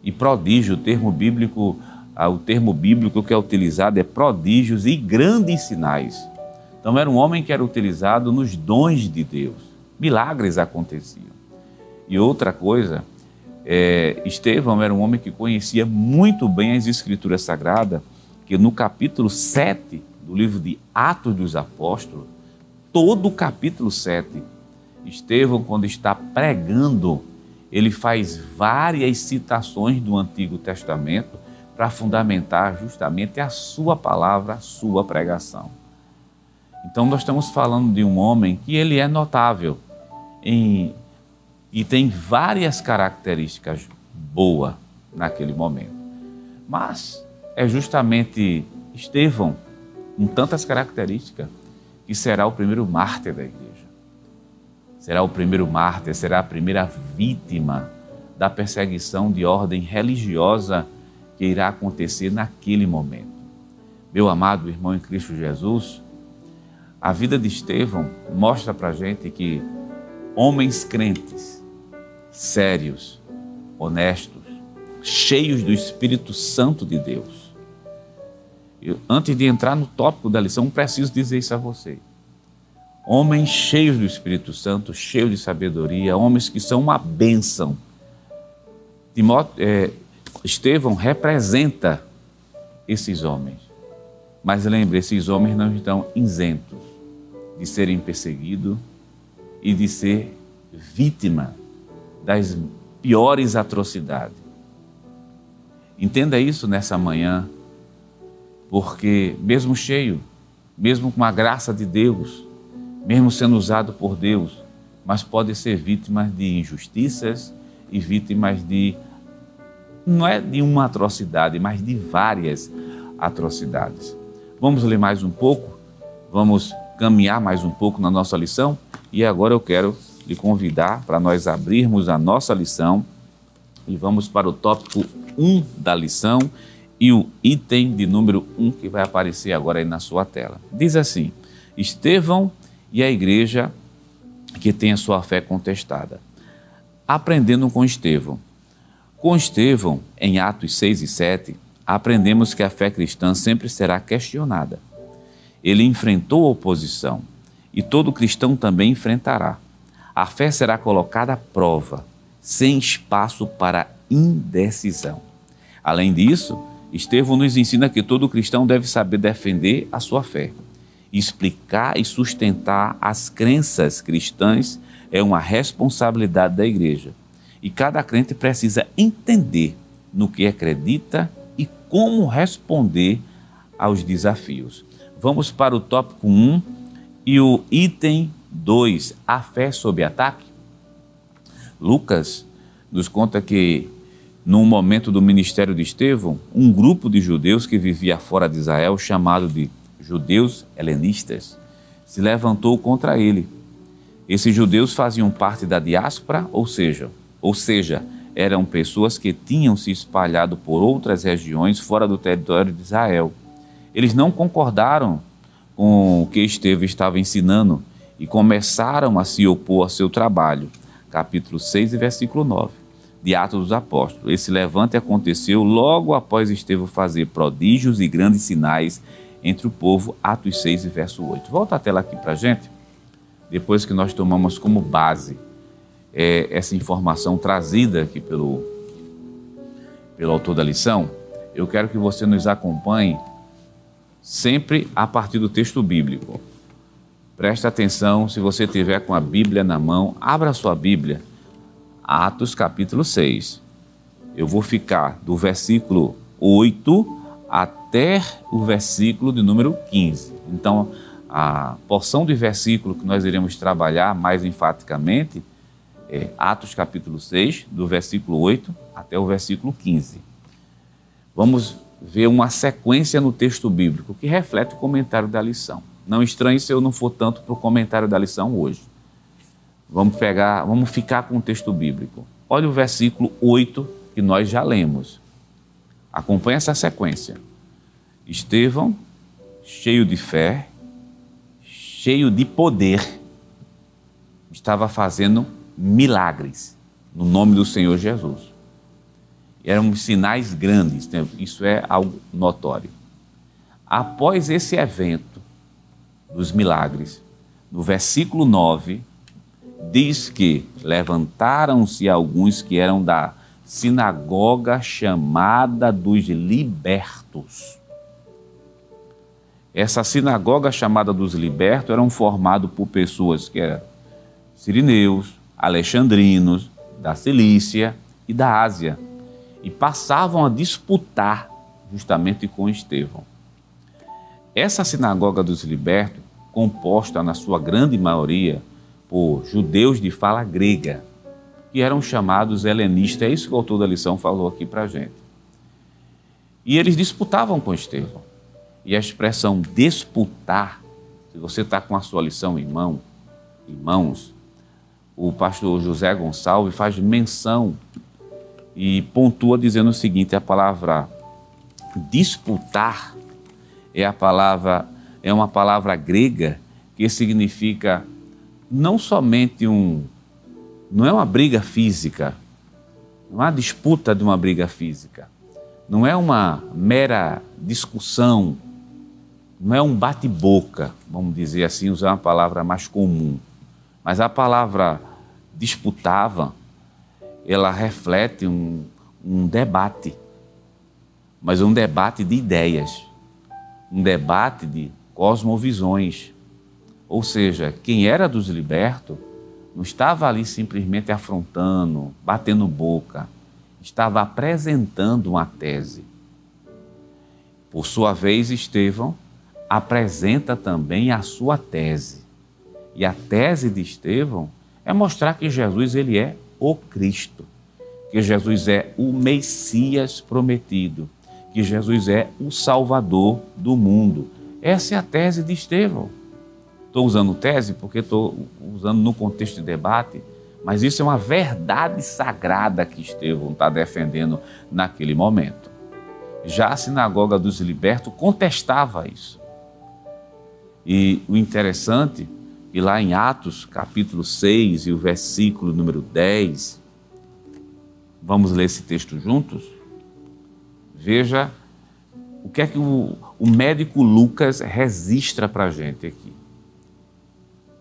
e prodígio, o termo bíblico que é utilizado é prodígios e grandes sinais. Então era um homem que era utilizado nos dons de Deus. Milagres aconteciam. E outra coisa, Estevão era um homem que conhecia muito bem as Escrituras Sagradas, que no capítulo 7 do livro de Atos dos Apóstolos, todo o capítulo 7, Estevão, quando está pregando, ele faz várias citações do Antigo Testamento para fundamentar justamente a sua palavra, a sua pregação. Então nós estamos falando de um homem que ele é notável e tem várias características boas naquele momento. Mas é justamente Estevão, com tantas características, que será o primeiro mártir da igreja. Será o primeiro mártir, será a primeira vítima da perseguição de ordem religiosa que irá acontecer naquele momento. Meu amado irmão em Cristo Jesus, a vida de Estevão mostra para a gente que homens crentes, sérios, honestos, cheios do Espírito Santo de Deus, Antes de entrar no tópico da lição, preciso dizer isso a você. Homens cheios do Espírito Santo, cheios de sabedoria, homens que são uma bênção. Estevão representa esses homens. Mas lembre, esses homens não estão isentos de serem perseguidos e de ser vítima das piores atrocidades. Entenda isso nessa manhã, porque mesmo cheio, mesmo com a graça de Deus, mesmo sendo usado por Deus, mas pode ser vítima de injustiças e vítimas de, não é de uma atrocidade, mas de várias atrocidades. Vamos ler mais um pouco, vamos caminhar mais um pouco na nossa lição e agora eu quero lhe convidar para nós abrirmos a nossa lição e vamos para o tópico 1 da lição e o item de número 1 que vai aparecer agora aí na sua tela. Diz assim: Estevão e a igreja que tem a sua fé contestada. Aprendendo com Estevão. Com Estevão, em Atos 6 e 7, aprendemos que a fé cristã sempre será questionada. Ele enfrentou a oposição e todo cristão também enfrentará. A fé será colocada à prova, sem espaço para indecisão. Além disso, Estevão nos ensina que todo cristão deve saber defender a sua fé. Explicar e sustentar as crenças cristãs é uma responsabilidade da igreja. E cada crente precisa entender no que acredita e como responder aos desafios. Vamos para o tópico 1 e o item 2, a fé sob ataque. Lucas nos conta que, num momento do ministério de Estevão, um grupo de judeus que vivia fora de Israel, chamado de judeus helenistas, se levantou contra ele. Esses judeus faziam parte da diáspora, ou seja, eram pessoas que tinham se espalhado por outras regiões fora do território de Israel. Eles não concordaram com o que Estevão estava ensinando e começaram a se opor a seu trabalho. Capítulo 6 e versículo 9 de Atos dos Apóstolos. Esse levante aconteceu logo após Estevão fazer prodígios e grandes sinais entre o povo. Atos 6 e verso 8. Volta a tela aqui para a gente, depois que nós tomamos como base essa informação trazida aqui pelo autor da lição. Eu quero que você nos acompanhe sempre a partir do texto bíblico. Preste atenção, se você tiver com a Bíblia na mão, abra a sua Bíblia, Atos capítulo 6. Eu vou ficar do versículo 8 até o versículo de número 15. Então, a porção de versículo que nós iremos trabalhar mais enfaticamente é Atos capítulo 6, do versículo 8 até o versículo 15. Vamos ver uma sequência no texto bíblico que reflete o comentário da lição. Não estranhe se eu não for tanto para o comentário da lição hoje. Vamos ficar com o texto bíblico. Olha o versículo 8 que nós já lemos. Acompanhe essa sequência. Estevão, cheio de fé, cheio de poder, estava fazendo milagres no nome do Senhor Jesus. Eram sinais grandes, isso é algo notório. Após esse evento dos milagres, no versículo 9, diz que levantaram-se alguns que eram da sinagoga chamada dos libertos. Essa sinagoga chamada dos libertos eram formadas por pessoas que eram sirineus, alexandrinos, da Cilícia e da Ásia, e passavam a disputar justamente com Estevão. Essa sinagoga dos libertos, composta na sua grande maioria por judeus de fala grega, que eram chamados helenistas, é isso que o autor da lição falou aqui para a gente. E eles disputavam com Estevão. E a expressão disputar, se você está com a sua lição em mãos, o pastor José Gonçalves faz menção e pontua dizendo o seguinte: a palavra disputar é uma palavra grega que significa não somente não é uma briga física, não é uma disputa de uma briga física, não é uma mera discussão não é um bate-boca, vamos dizer assim, usar uma palavra mais comum, mas a palavra disputava, ela reflete um debate, mas um debate de ideias, um debate de cosmovisões. Ou seja, quem era dos libertos não estava ali simplesmente afrontando, batendo boca, estava apresentando uma tese. Por sua vez, Estevão apresenta também a sua tese. E a tese de Estevão é mostrar que Jesus ele é o Cristo, que Jesus é o Messias prometido, que Jesus é o Salvador do mundo. Essa é a tese de Estevão. Estou usando tese porque estou usando no contexto de debate, mas isso é uma verdade sagrada que Estevão está defendendo naquele momento. Já a sinagoga dos libertos contestava isso. E o interessante, que lá em Atos, capítulo 6 e o versículo número 10, vamos ler esse texto juntos? Veja o que é que o médico Lucas registra para a gente aqui.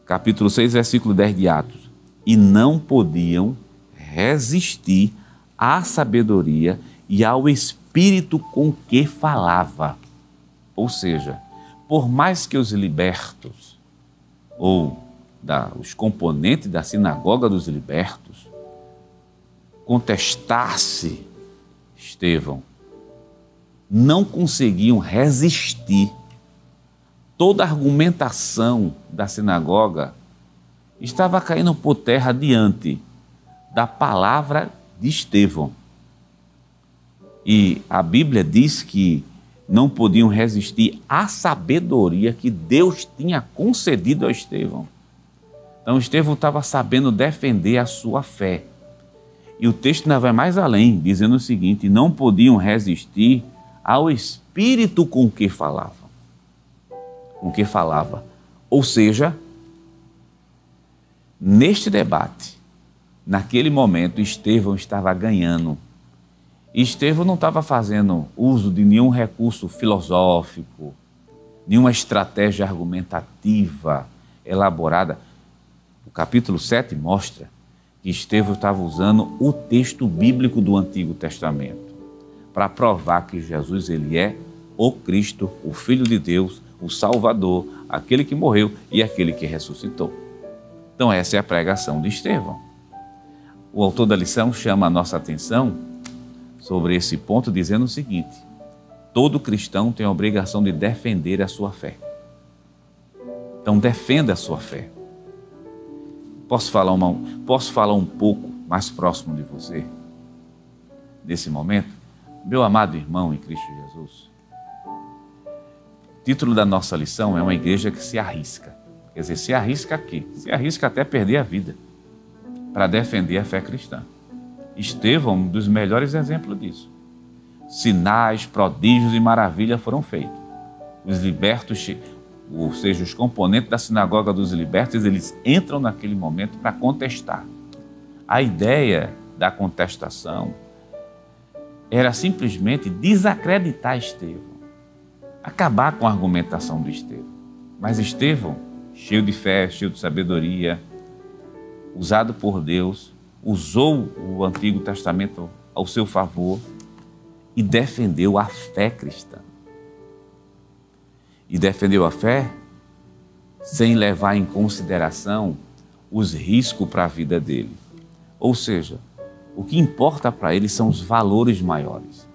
Capítulo 6, versículo 10 de Atos. E não podiam resistir à sabedoria e ao espírito com que falava. Ou seja, por mais que os libertos, ou os componentes da sinagoga dos libertos, contestasse Estevão, não conseguiam resistir. Toda a argumentação da sinagoga estava caindo por terra diante da palavra de Estevão. E a Bíblia diz que não podiam resistir à sabedoria que Deus tinha concedido a Estevão. Então Estevão estava sabendo defender a sua fé. E o texto ainda vai mais além, dizendo o seguinte: não podiam resistir ao espírito com que falava. Com que falava. Ou seja, neste debate, naquele momento, Estevão estava ganhando. Estevão não estava fazendo uso de nenhum recurso filosófico, nenhuma estratégia argumentativa elaborada. O capítulo 7 mostra que Estevão estava usando o texto bíblico do Antigo Testamento para provar que Jesus ele é o Cristo, o Filho de Deus, o Salvador, aquele que morreu e aquele que ressuscitou. Então essa é a pregação de Estevão. O autor da lição chama a nossa atenção sobre esse ponto dizendo o seguinte: todo cristão tem a obrigação de defender a sua fé. Então defenda a sua fé. Posso falar um pouco mais próximo de você nesse momento? Meu amado irmão em Cristo Jesus, o título da nossa lição é uma igreja que se arrisca. Quer dizer, se arrisca aqui, se arrisca até perder a vida para defender a fé cristã. Estevão, um dos melhores exemplos disso. Sinais, prodígios e maravilhas foram feitos. Os libertos, ou seja, os componentes da sinagoga dos libertos, eles entram naquele momento para contestar. A ideia da contestação era simplesmente desacreditar Estevão, acabar com a argumentação de Estevão. Mas Estevão, cheio de fé, cheio de sabedoria, usado por Deus, usou o Antigo Testamento ao seu favor e defendeu a fé cristã. E defendeu a fé sem levar em consideração os riscos para a vida dele. Ou seja, o que importa para ele são os valores maiores.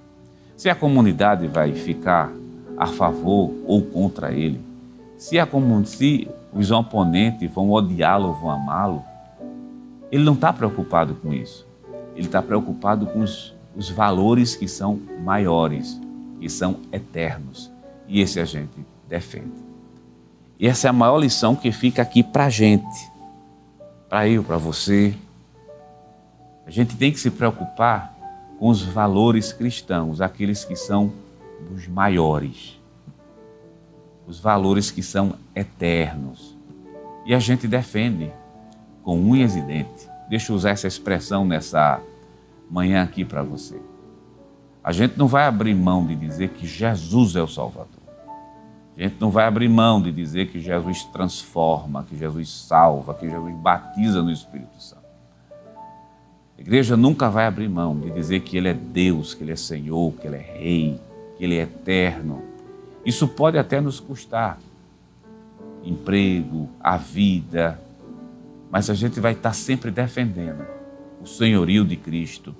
Se a comunidade vai ficar a favor ou contra ele, se os oponentes vão odiá-lo ou vão amá-lo, ele não está preocupado com isso. Ele está preocupado com os valores que são maiores, que são eternos. E esse a gente defende. E essa é a maior lição que fica aqui para a gente, para eu, para você. A gente tem que se preocupar com os valores cristãos, aqueles que são os maiores, os valores que são eternos. E a gente defende com unhas e dentes. Deixa eu usar essa expressão nessa manhã aqui para você. A gente não vai abrir mão de dizer que Jesus é o Salvador. A gente não vai abrir mão de dizer que Jesus transforma, que Jesus salva, que Jesus batiza no Espírito Santo. A igreja nunca vai abrir mão de dizer que Ele é Deus, que Ele é Senhor, que Ele é Rei, que Ele é eterno. Isso pode até nos custar emprego, a vida, mas a gente vai estar sempre defendendo o senhorio de Cristo.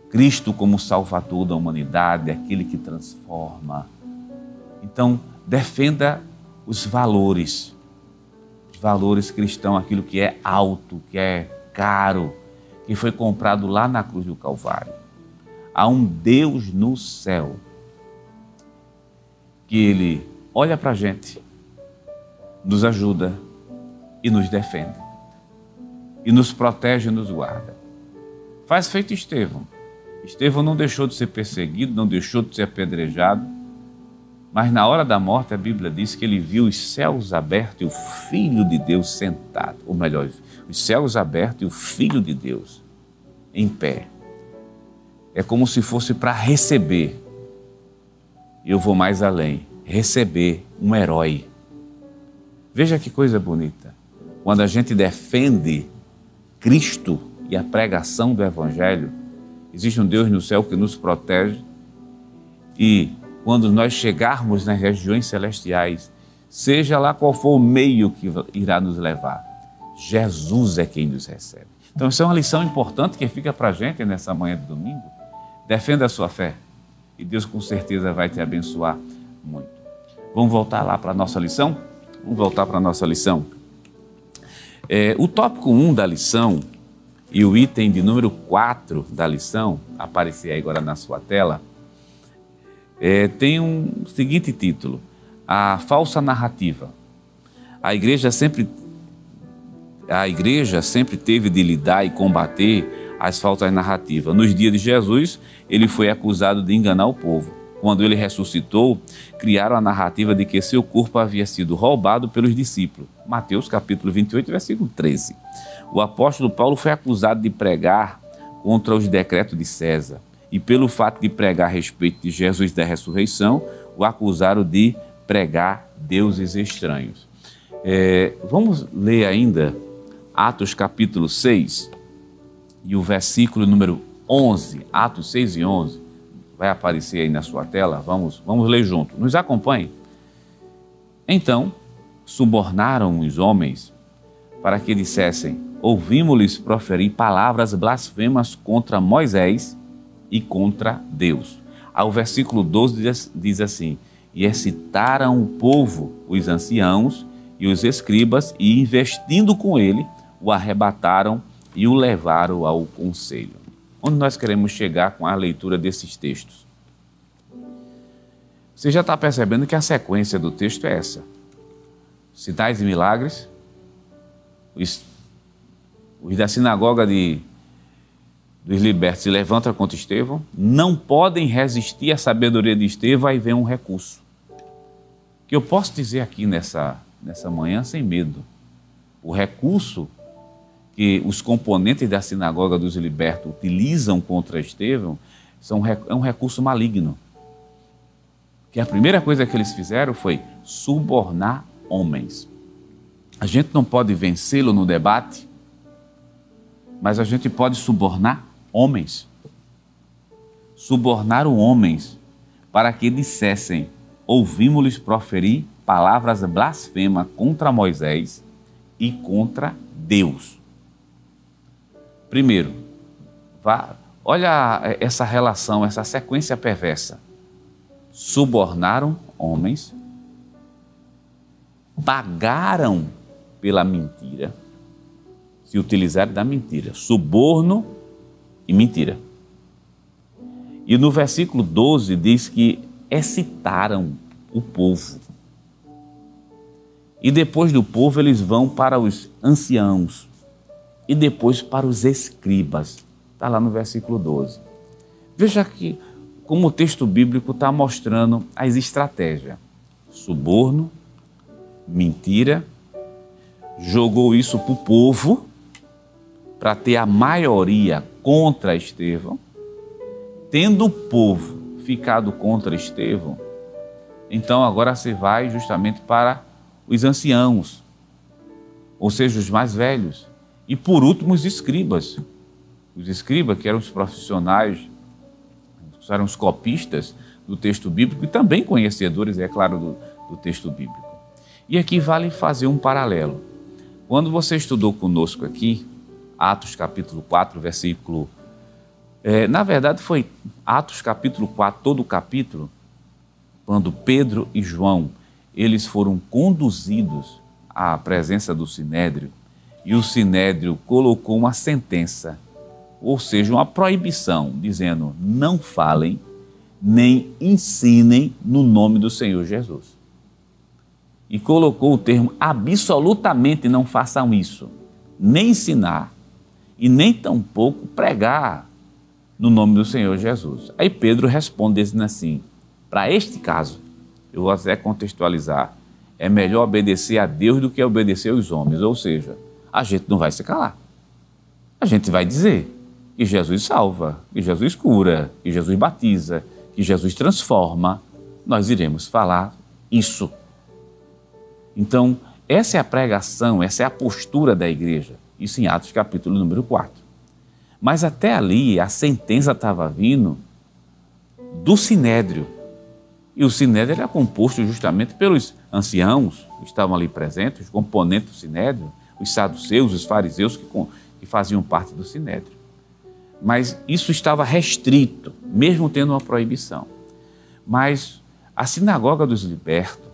Cristo como Salvador da humanidade, aquele que transforma. Então, defenda os valores cristãos, aquilo que é alto, que é caro, que foi comprado lá na cruz do Calvário. Há um Deus no céu que Ele olha para a gente, nos ajuda e nos defende, e nos protege e nos guarda. Faz feito Estevão. Estevão não deixou de ser perseguido, não deixou de ser apedrejado, mas na hora da morte a Bíblia diz que ele viu os céus abertos e o Filho de Deus sentado, ou melhor, os céus abertos e o Filho de Deus em pé. É como se fosse para receber. E eu vou mais além, receber um herói. Veja que coisa bonita. Quando a gente defende Cristo e a pregação do Evangelho, existe um Deus no céu que nos protege, e quando nós chegarmos nas regiões celestiais, seja lá qual for o meio que irá nos levar, Jesus é quem nos recebe. Então, isso é uma lição importante que fica para a gente nessa manhã de domingo. Defenda a sua fé e Deus com certeza vai te abençoar muito. Vamos voltar lá para a nossa lição? Vamos voltar para a nossa lição. O tópico 1 da lição e o item de número 4 da lição, aparecer aí agora na sua tela, tem um seguinte título: a falsa narrativa. A igreja sempre teve de lidar e combater as falsas narrativas. Nos dias de Jesus, ele foi acusado de enganar o povo. Quando ele ressuscitou, criaram a narrativa de que seu corpo havia sido roubado pelos discípulos. Mateus capítulo 28, versículo 13. O apóstolo Paulo foi acusado de pregar contra os decretos de César. E pelo fato de pregar a respeito de Jesus da ressurreição, o acusaram de pregar deuses estranhos. Vamos ler ainda Atos capítulo 6 e o versículo número 11. Atos 6 e 11. Vai aparecer aí na sua tela. Vamos ler junto. Nos acompanhe. Então, subornaram os homens para que dissessem: ouvimos-lhes proferir palavras blasfemas contra Moisés e contra Deus. Ao versículo 12 diz assim: e excitaram o povo, os anciãos e os escribas, e investindo com ele, o arrebataram e o levaram ao conselho. Onde nós queremos chegar com a leitura desses textos? Você já está percebendo que a sequência do texto é essa: sinais e milagres, os da sinagoga dos libertos se levantam contra Estevão, não podem resistir à sabedoria de Estevão, aí vem um recurso. Que eu posso dizer aqui nessa manhã sem medo. O recurso que os componentes da sinagoga dos libertos utilizam contra Estevão é um recurso maligno. Que a primeira coisa que eles fizeram foi subornar homens. A gente não pode vencê-lo no debate, mas a gente pode subornar homens. Subornaram homens para que dissessem: ouvimos-lhes proferir palavras blasfemas contra Moisés e contra Deus. Primeiro, olha essa relação, essa sequência perversa. Subornaram homens, pagaram pela mentira, se utilizaram da mentira, suborno e mentira. E no versículo 12 diz que excitaram o povo. E depois do povo eles vão para os anciãos e depois para os escribas. Está lá no versículo 12. Veja que como o texto bíblico está mostrando as estratégias. Suborno, mentira, jogou isso para o povo para ter a maioria contra Estevão. Tendo o povo ficado contra Estevão, Então agora você vai justamente para os anciãos, ou seja, os mais velhos. E por último, os escribas. Os escribas, que eram os profissionais, eram os copistas do texto bíblico e também conhecedores, é claro, do texto bíblico. E aqui vale fazer um paralelo. Quando você estudou conosco aqui, Atos capítulo 4, versículo... na verdade foi Atos capítulo 4, todo o capítulo, quando Pedro e João, eles foram conduzidos à presença do Sinédrio, e o Sinédrio colocou uma sentença, ou seja, uma proibição, dizendo: não falem, nem ensinem no nome do Senhor Jesus. E colocou o termo: absolutamente não façam isso, nem ensinar, e nem tampouco pregar no nome do Senhor Jesus. Aí Pedro responde dizendo assim: para este caso, eu vou até contextualizar, é melhor obedecer a Deus do que obedecer aos homens. Ou seja, a gente não vai se calar. A gente vai dizer que Jesus salva, que Jesus cura, que Jesus batiza, que Jesus transforma. Nós iremos falar isso. Então, essa é a pregação, essa é a postura da igreja. Isso em Atos capítulo número 4. Mas até ali, a sentença estava vindo do Sinédrio. E o Sinédrio era composto justamente pelos anciãos que estavam ali presentes, os componentes do Sinédrio, os saduceus, os fariseus que faziam parte do Sinédrio. Mas isso estava restrito, mesmo tendo uma proibição. Mas a sinagoga dos libertos,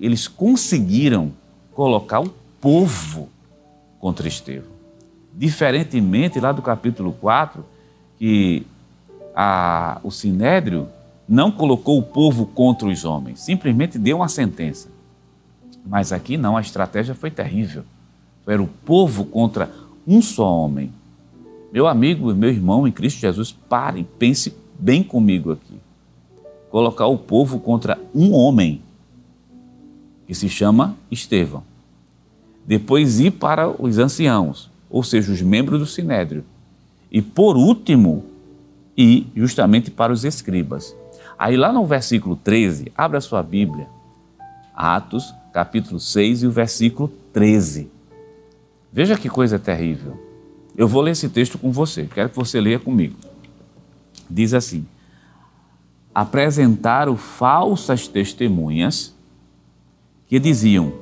eles conseguiram colocar o povo contra Estevão. Diferentemente lá do capítulo 4, que o Sinédrio não colocou o povo contra os homens, simplesmente deu uma sentença. Mas aqui não, a estratégia foi terrível. Era o povo contra um só homem. Meu amigo e meu irmão em Cristo Jesus, pare e pense bem comigo aqui. Colocar o povo contra um homem, que se chama Estevão. Depois ir para os anciãos, ou seja, os membros do Sinédrio. E por último, ir justamente para os escribas. Aí lá no versículo 13, abra a sua Bíblia, Atos capítulo 6 e o versículo 13. Veja que coisa terrível. Eu vou ler esse texto com você, quero que você leia comigo. Diz assim: apresentaram falsas testemunhas que diziam: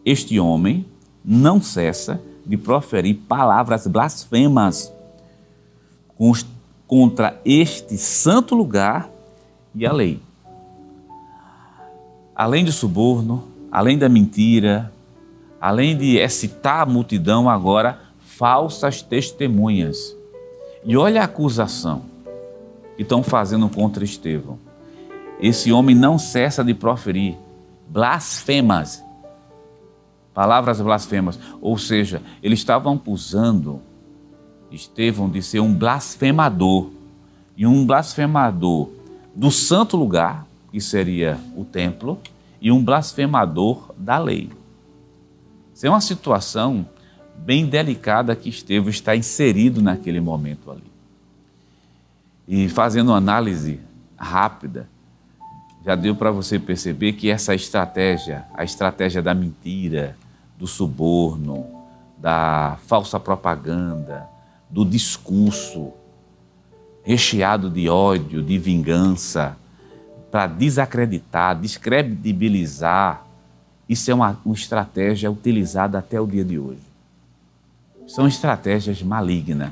este homem não cessa de proferir palavras blasfemas contra este santo lugar e a lei. Além do suborno, além da mentira, além de excitar a multidão, agora falsas testemunhas. E olha a acusação que estão fazendo contra Estevão. Esse homem não cessa de proferir blasfemas, palavras blasfemas, ou seja, eles estavam acusando Estevão de ser um blasfemador, e um blasfemador do santo lugar, que seria o templo, e um blasfemador da lei. Isso é uma situação bem delicada que Estevão está inserido naquele momento ali. E fazendo uma análise rápida, já deu para você perceber que essa estratégia, a estratégia da mentira, do suborno, da falsa propaganda, do discurso recheado de ódio, de vingança, para desacreditar, descredibilizar, isso é uma estratégia utilizada até o dia de hoje. São estratégias malignas.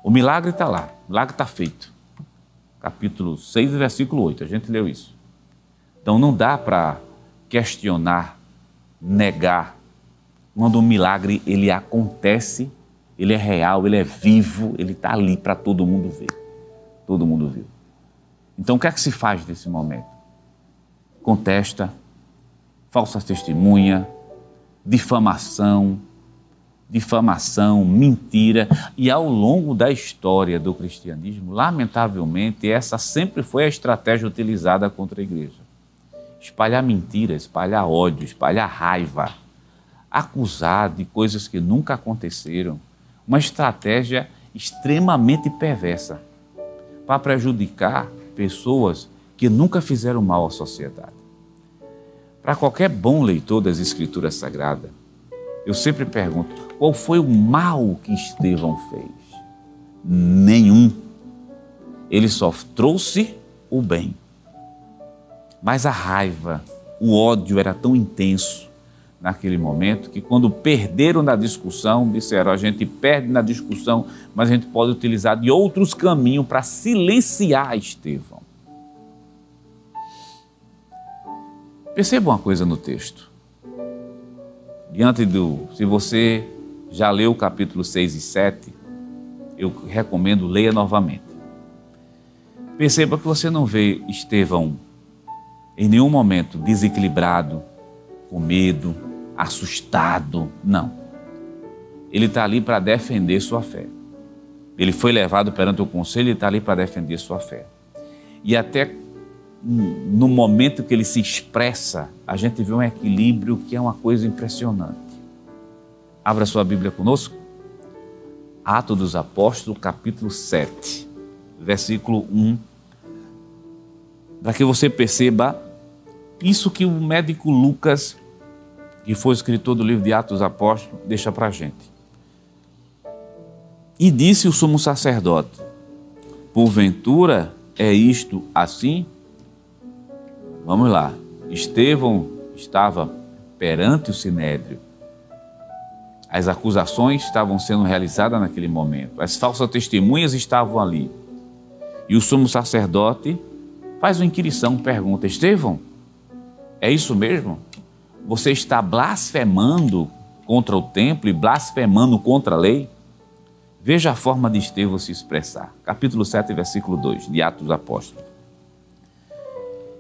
O milagre está lá, o milagre está feito. Capítulo 6, versículo 8, a gente leu isso. Então não dá para questionar, negar, quando o milagre ele acontece, ele é real, ele é vivo, ele está ali para todo mundo ver. Todo mundo viu. Então o que é que se faz nesse momento? Contesta, falsa testemunha, difamação, mentira. E ao longo da história do cristianismo, lamentavelmente, essa sempre foi a estratégia utilizada contra a igreja. Espalhar mentira, espalhar ódio, espalhar raiva, acusar de coisas que nunca aconteceram. Uma estratégia extremamente perversa para prejudicar pessoas que nunca fizeram mal à sociedade. Para qualquer bom leitor das Escrituras Sagradas, eu sempre pergunto, qual foi o mal que Estevão fez? Nenhum. Ele só trouxe o bem. Mas a raiva, o ódio era tão intenso naquele momento que quando perderam na discussão, disseram, a gente perde na discussão, mas a gente pode utilizar de outros caminhos para silenciar Estevão. Perceba uma coisa no texto. Se você já leu o capítulo 6 e 7, eu recomendo, leia novamente. Perceba que você não vê Estevão em nenhum momento desequilibrado, com medo, assustado, não. Ele está ali para defender sua fé. Ele foi levado perante o conselho e está ali para defender sua fé. E até no momento que ele se expressa, a gente vê um equilíbrio que é uma coisa impressionante. Abra sua Bíblia conosco. Atos dos Apóstolos, capítulo 7, versículo 1. Para que você perceba isso que o médico Lucas, que foi escritor do livro de Atos dos Apóstolos, deixa para a gente. E disse o sumo sacerdote, porventura é isto assim? Vamos lá. Estevão estava perante o Sinédrio. As acusações estavam sendo realizadas naquele momento. As falsas testemunhas estavam ali. E o sumo sacerdote faz uma inquirição, pergunta, Estevão, é isso mesmo? Você está blasfemando contra o templo e blasfemando contra a lei? Veja a forma de Estevão se expressar. Capítulo 7, versículo 2, de Atos dos Apóstolos.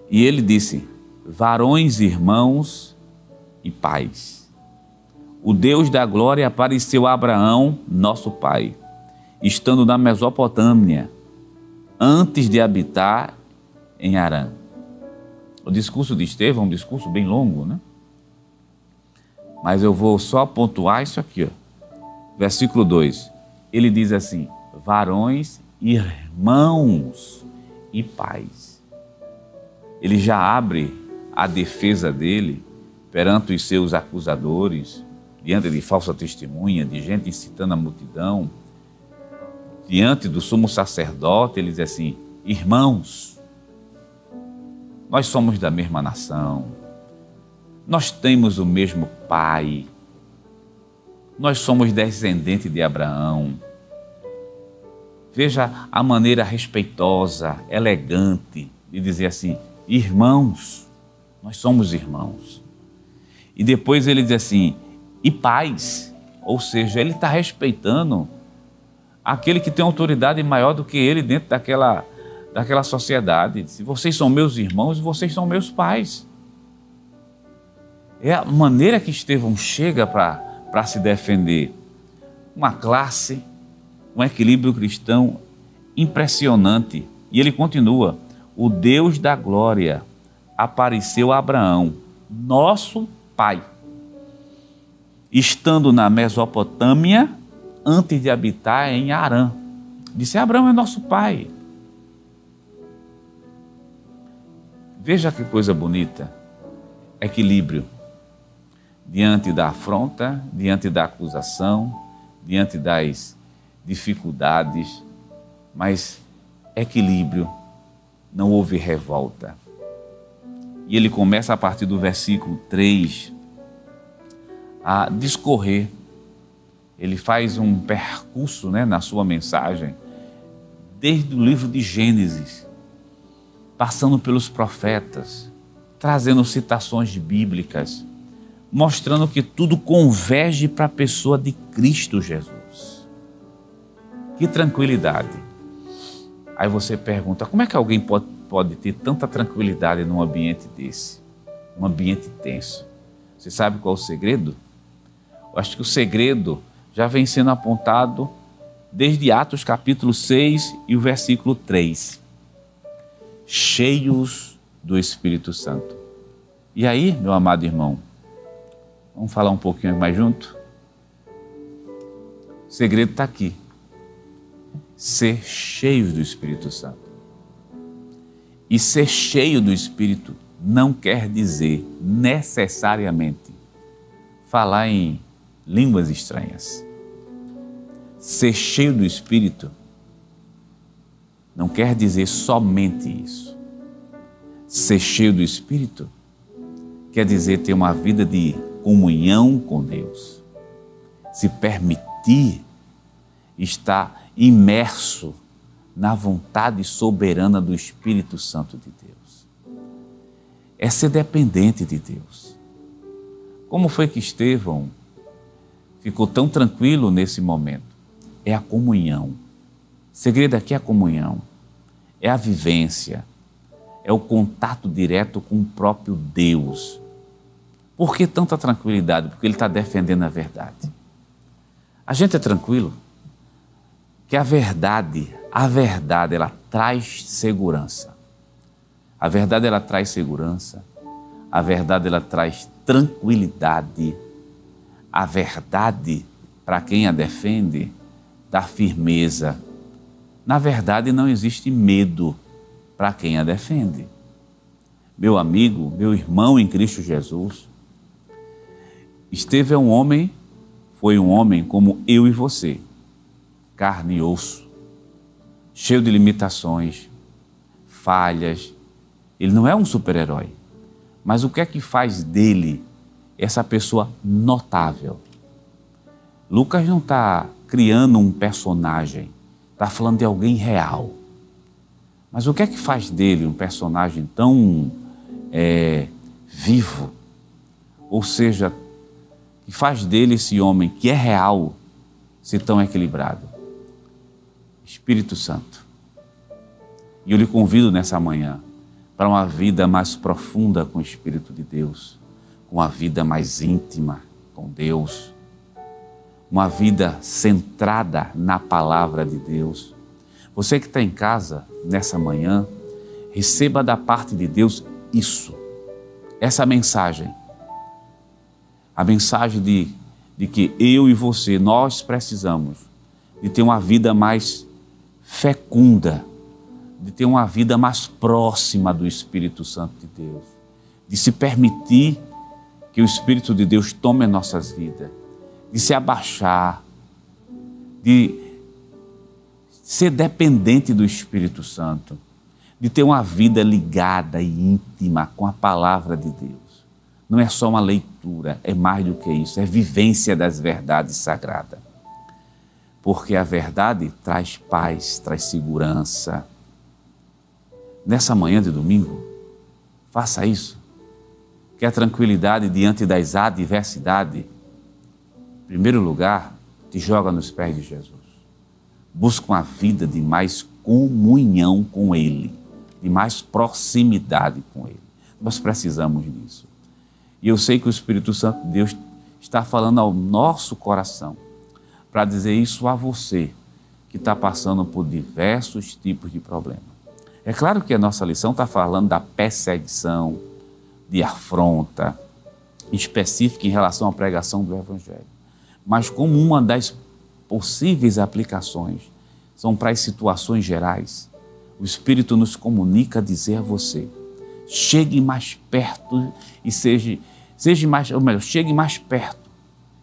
E ele disse, varões, irmãos e pais, o Deus da glória apareceu a Abraão, nosso pai, estando na Mesopotâmia, antes de habitar em Harã. O discurso de Estevão é um discurso bem longo, né? Mas eu vou só pontuar isso aqui, ó. Versículo 2. Ele diz assim, varões, irmãos e pais. Ele já abre a defesa dele perante os seus acusadores, diante de falsa testemunha, de gente incitando a multidão, diante do sumo sacerdote, ele diz assim, irmãos, nós somos da mesma nação, nós temos o mesmo pai, nós somos descendentes de Abraão. Veja a maneira respeitosa, elegante de dizer assim, irmãos, nós somos irmãos. E depois ele diz assim, e pais, ou seja, ele está respeitando aquele que tem autoridade maior do que ele dentro daquela sociedade. Se vocês são meus irmãos, vocês são meus pais. É a maneira que Estevão chega para se defender. Uma classe, um equilíbrio cristão impressionante. E ele continua, o Deus da glória apareceu a Abraão, nosso pai, estando na Mesopotâmia, antes de habitar em Harã. Disse, Abraão é nosso pai. Veja que coisa bonita, equilíbrio. Diante da afronta, diante da acusação, diante das dificuldades, mas equilíbrio, não houve revolta. E ele começa a partir do versículo 3 a discorrer. Ele faz um percurso, né, na sua mensagem, desde o livro de Gênesis, passando pelos profetas, trazendo citações bíblicas, mostrando que tudo converge para a pessoa de Cristo Jesus. Que tranquilidade. Aí você pergunta, como é que alguém pode ter tanta tranquilidade num ambiente desse? Um ambiente tenso. Você sabe qual é o segredo? Eu acho que o segredo já vem sendo apontado desde Atos capítulo 6 e o versículo 3. Cheios do Espírito Santo. E aí, meu amado irmão, vamos falar um pouquinho mais junto? O segredo está aqui. Ser cheios do Espírito Santo. E ser cheio do Espírito não quer dizer necessariamente falar em línguas estranhas. Ser cheio do Espírito não quer dizer somente isso. Ser cheio do Espírito quer dizer ter uma vida de comunhão com Deus. Se permitir estar imerso na vontade soberana do Espírito Santo de Deus. É ser dependente de Deus. Como foi que Estevão ficou tão tranquilo nesse momento? É a comunhão. O segredo aqui é a comunhão, é a vivência, é o contato direto com o próprio Deus. Por que tanta tranquilidade? Porque ele está defendendo a verdade. A gente é tranquilo que a verdade, ela traz segurança. A verdade, ela traz segurança. A verdade, ela traz tranquilidade. A verdade, para quem a defende, dá firmeza. Na verdade, não existe medo para quem a defende. Meu amigo, meu irmão em Cristo Jesus, Estevão foi um homem como eu e você, carne e osso, cheio de limitações, falhas. Ele não é um super-herói, mas o que é que faz dele essa pessoa notável? Lucas não está criando um personagem, está falando de alguém real. Mas o que é que faz dele um personagem tão vivo? Ou seja, que faz dele esse homem que é real ser tão equilibrado? Espírito Santo. E eu lhe convido nessa manhã para uma vida mais profunda com o Espírito de Deus, com uma vida mais íntima com Deus, uma vida centrada na palavra de Deus. Você que está em casa nessa manhã, receba da parte de Deus essa mensagem. A mensagem de que eu e você, nós precisamos de ter uma vida mais fecunda, de ter uma vida mais próxima do Espírito Santo de Deus, de se permitir que o Espírito de Deus tome as nossas vidas, de se abaixar, de ser dependente do Espírito Santo, de ter uma vida ligada e íntima com a palavra de Deus. Não é só uma leitura, é mais do que isso, é vivência das verdades sagradas. Porque a verdade traz paz, traz segurança. Nessa manhã de domingo, faça isso. Que a tranquilidade diante das adversidades, em primeiro lugar, te joga nos pés de Jesus. Busca uma vida de mais comunhão com Ele, de mais proximidade com Ele. Nós precisamos disso. E eu sei que o Espírito Santo de Deus está falando ao nosso coração para dizer isso a você que está passando por diversos tipos de problemas. É claro que a nossa lição está falando da perseguição, de afronta, específica em relação à pregação do Evangelho. Mas como uma das possíveis aplicações são para as situações gerais, o Espírito nos comunica a dizer a você: chegue mais perto e chegue mais perto,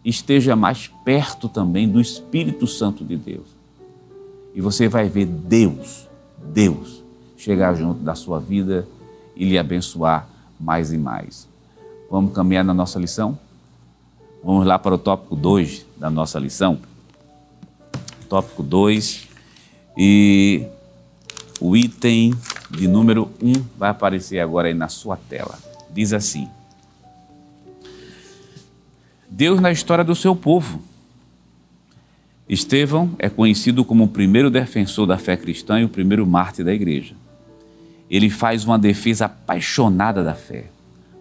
esteja mais perto também do Espírito Santo de Deus. E você vai ver Deus chegar junto da sua vida e lhe abençoar mais e mais. Vamos caminhar na nossa lição? Vamos lá para o tópico 2 da nossa lição. Tópico 2, e o item de número 1 vai aparecer agora aí na sua tela. Diz assim: Deus na história do seu povo. Estevão é conhecido como o primeiro defensor da fé cristã e o primeiro mártir da igreja. Ele faz uma defesa apaixonada da fé,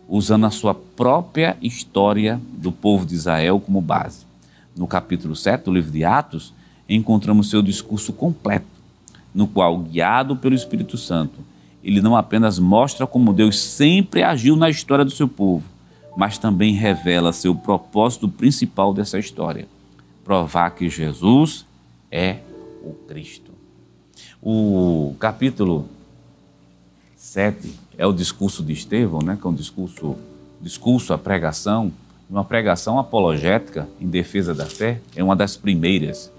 usando a sua própria história do povo de Israel como base. No capítulo 7 do livro de Atos, encontramos seu discurso completo, no qual, guiado pelo Espírito Santo, ele não apenas mostra como Deus sempre agiu na história do seu povo, mas também revela seu propósito principal dessa história: provar que Jesus é o Cristo. O capítulo 7 é o discurso de Estevão, né? Que é um discurso, a pregação, uma pregação apologética em defesa da fé, é uma das primeiras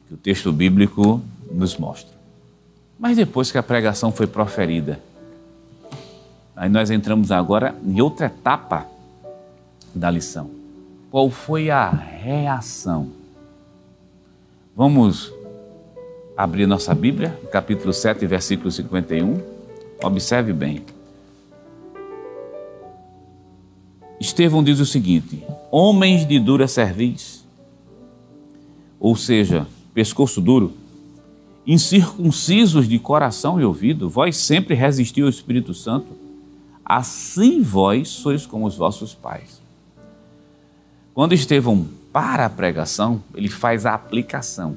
que o texto bíblico nos mostra. Mas depois que a pregação foi proferida, aí nós entramos agora em outra etapa da lição. Qual foi a reação? Vamos abrir nossa Bíblia, capítulo 7, versículo 51. Observe bem. Estevão diz o seguinte: homens de dura cerviz, ou seja, pescoço duro, incircuncisos de coração e ouvido, vós sempre resistiu ao Espírito Santo, assim vós sois como os vossos pais. Quando Estevão para a pregação, ele faz a aplicação.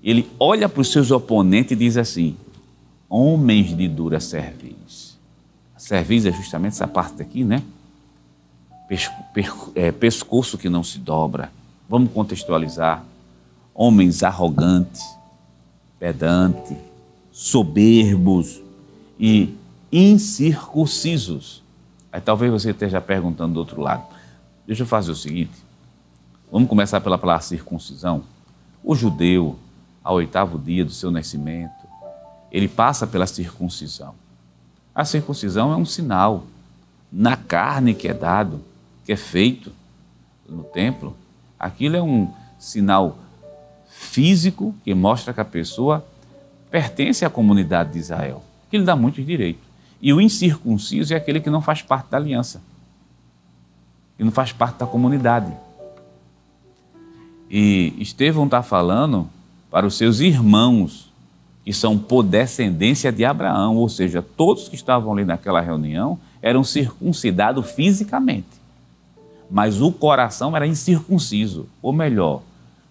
Ele olha para os seus oponentes e diz assim: homens de dura cerviz. A cerviz é justamente essa parte aqui, né? Pescoço que não se dobra. Vamos contextualizar. Homens arrogantes, pedantes, soberbos e incircuncisos. Aí talvez você esteja perguntando do outro lado. Deixa eu fazer o seguinte. Vamos começar pela palavra circuncisão. O judeu, ao 8º dia do seu nascimento, ele passa pela circuncisão. A circuncisão é um sinal na carne que é dado, que é feito no templo. Aquilo é um sinal físico que mostra que a pessoa pertence à comunidade de Israel, que lhe dá muitos direitos. E o incircunciso é aquele que não faz parte da aliança, que não faz parte da comunidade. E Estevão está falando para os seus irmãos, que são por descendência de Abraão, ou seja, todos que estavam ali naquela reunião eram circuncidados fisicamente, mas o coração era incircunciso, ou melhor,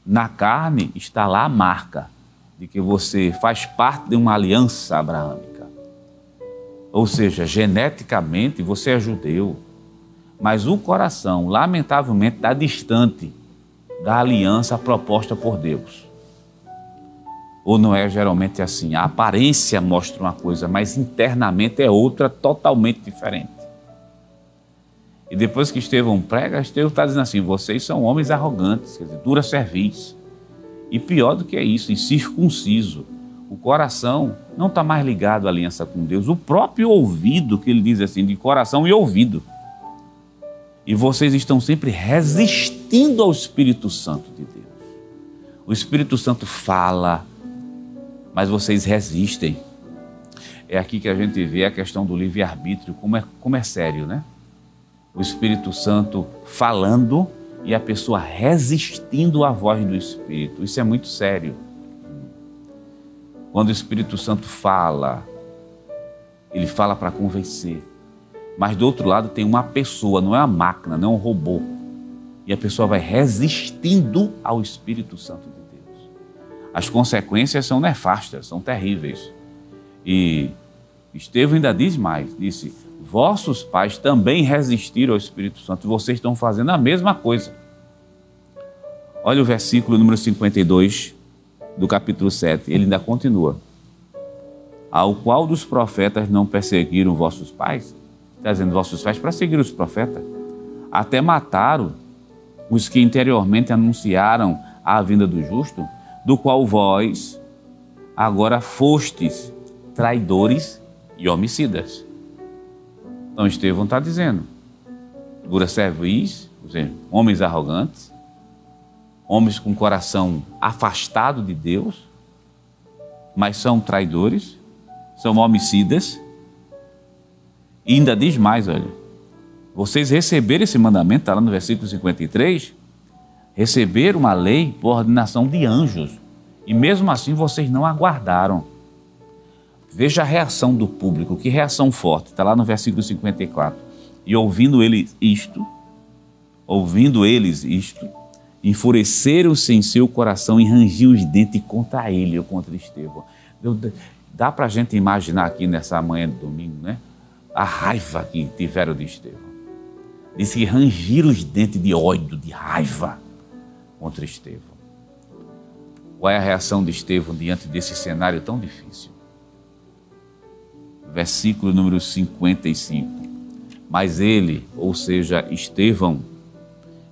na carne está lá a marca de que você faz parte de uma aliança abraâmica. Ou seja, geneticamente você é judeu, mas o coração, lamentavelmente, está distante da aliança proposta por Deus. Ou não é geralmente assim? A aparência mostra uma coisa, mas internamente é outra totalmente diferente. E depois que Estevão prega, Estevão está dizendo assim: vocês são homens arrogantes, quer dizer, dura cerviz. E pior do que é isso, incircunciso. O coração não está mais ligado à aliança com Deus. O próprio ouvido, que ele diz assim, de coração e ouvido. E vocês estão sempre resistindo ao Espírito Santo de Deus. O Espírito Santo fala, mas vocês resistem. É aqui que a gente vê a questão do livre-arbítrio, como é sério, né? O Espírito Santo falando e a pessoa resistindo à voz do Espírito. Isso é muito sério. Quando o Espírito Santo fala, ele fala para convencer. Mas do outro lado tem uma pessoa, não é uma máquina, não é um robô. E a pessoa vai resistindo ao Espírito Santo de Deus. As consequências são nefastas, são terríveis. E Estevão ainda diz mais, disse: vossos pais também resistiram ao Espírito Santo, vocês estão fazendo a mesma coisa. Olha o versículo número 52 do capítulo 7, ele ainda continua. Ao qual dos profetas não perseguiram vossos pais? Está dizendo vossos pais para seguir os profetas. Até mataram os que interiormente anunciaram a vinda do justo, do qual vós agora fostes traidores e homicidas. Então Estevão está dizendo, dura cerviz, homens arrogantes, homens com coração afastado de Deus, mas são traidores, são homicidas. E ainda diz mais, olha, vocês receberam esse mandamento, está lá no versículo 53, receberam uma lei por ordenação de anjos, e mesmo assim vocês não aguardaram. Veja a reação do público, que reação forte, está lá no versículo 54. E ouvindo eles isto, enfureceram-se em seu coração e rangiam os dentes contra ele ou contra Estevão. Dá para a gente imaginar aqui nessa manhã de domingo, né? A raiva que tiveram de Estevão. Diz que rangiram os dentes de ódio, de raiva contra Estevão. Qual é a reação de Estevão diante desse cenário tão difícil? versículo número 55. Mas ele, ou seja, Estevão,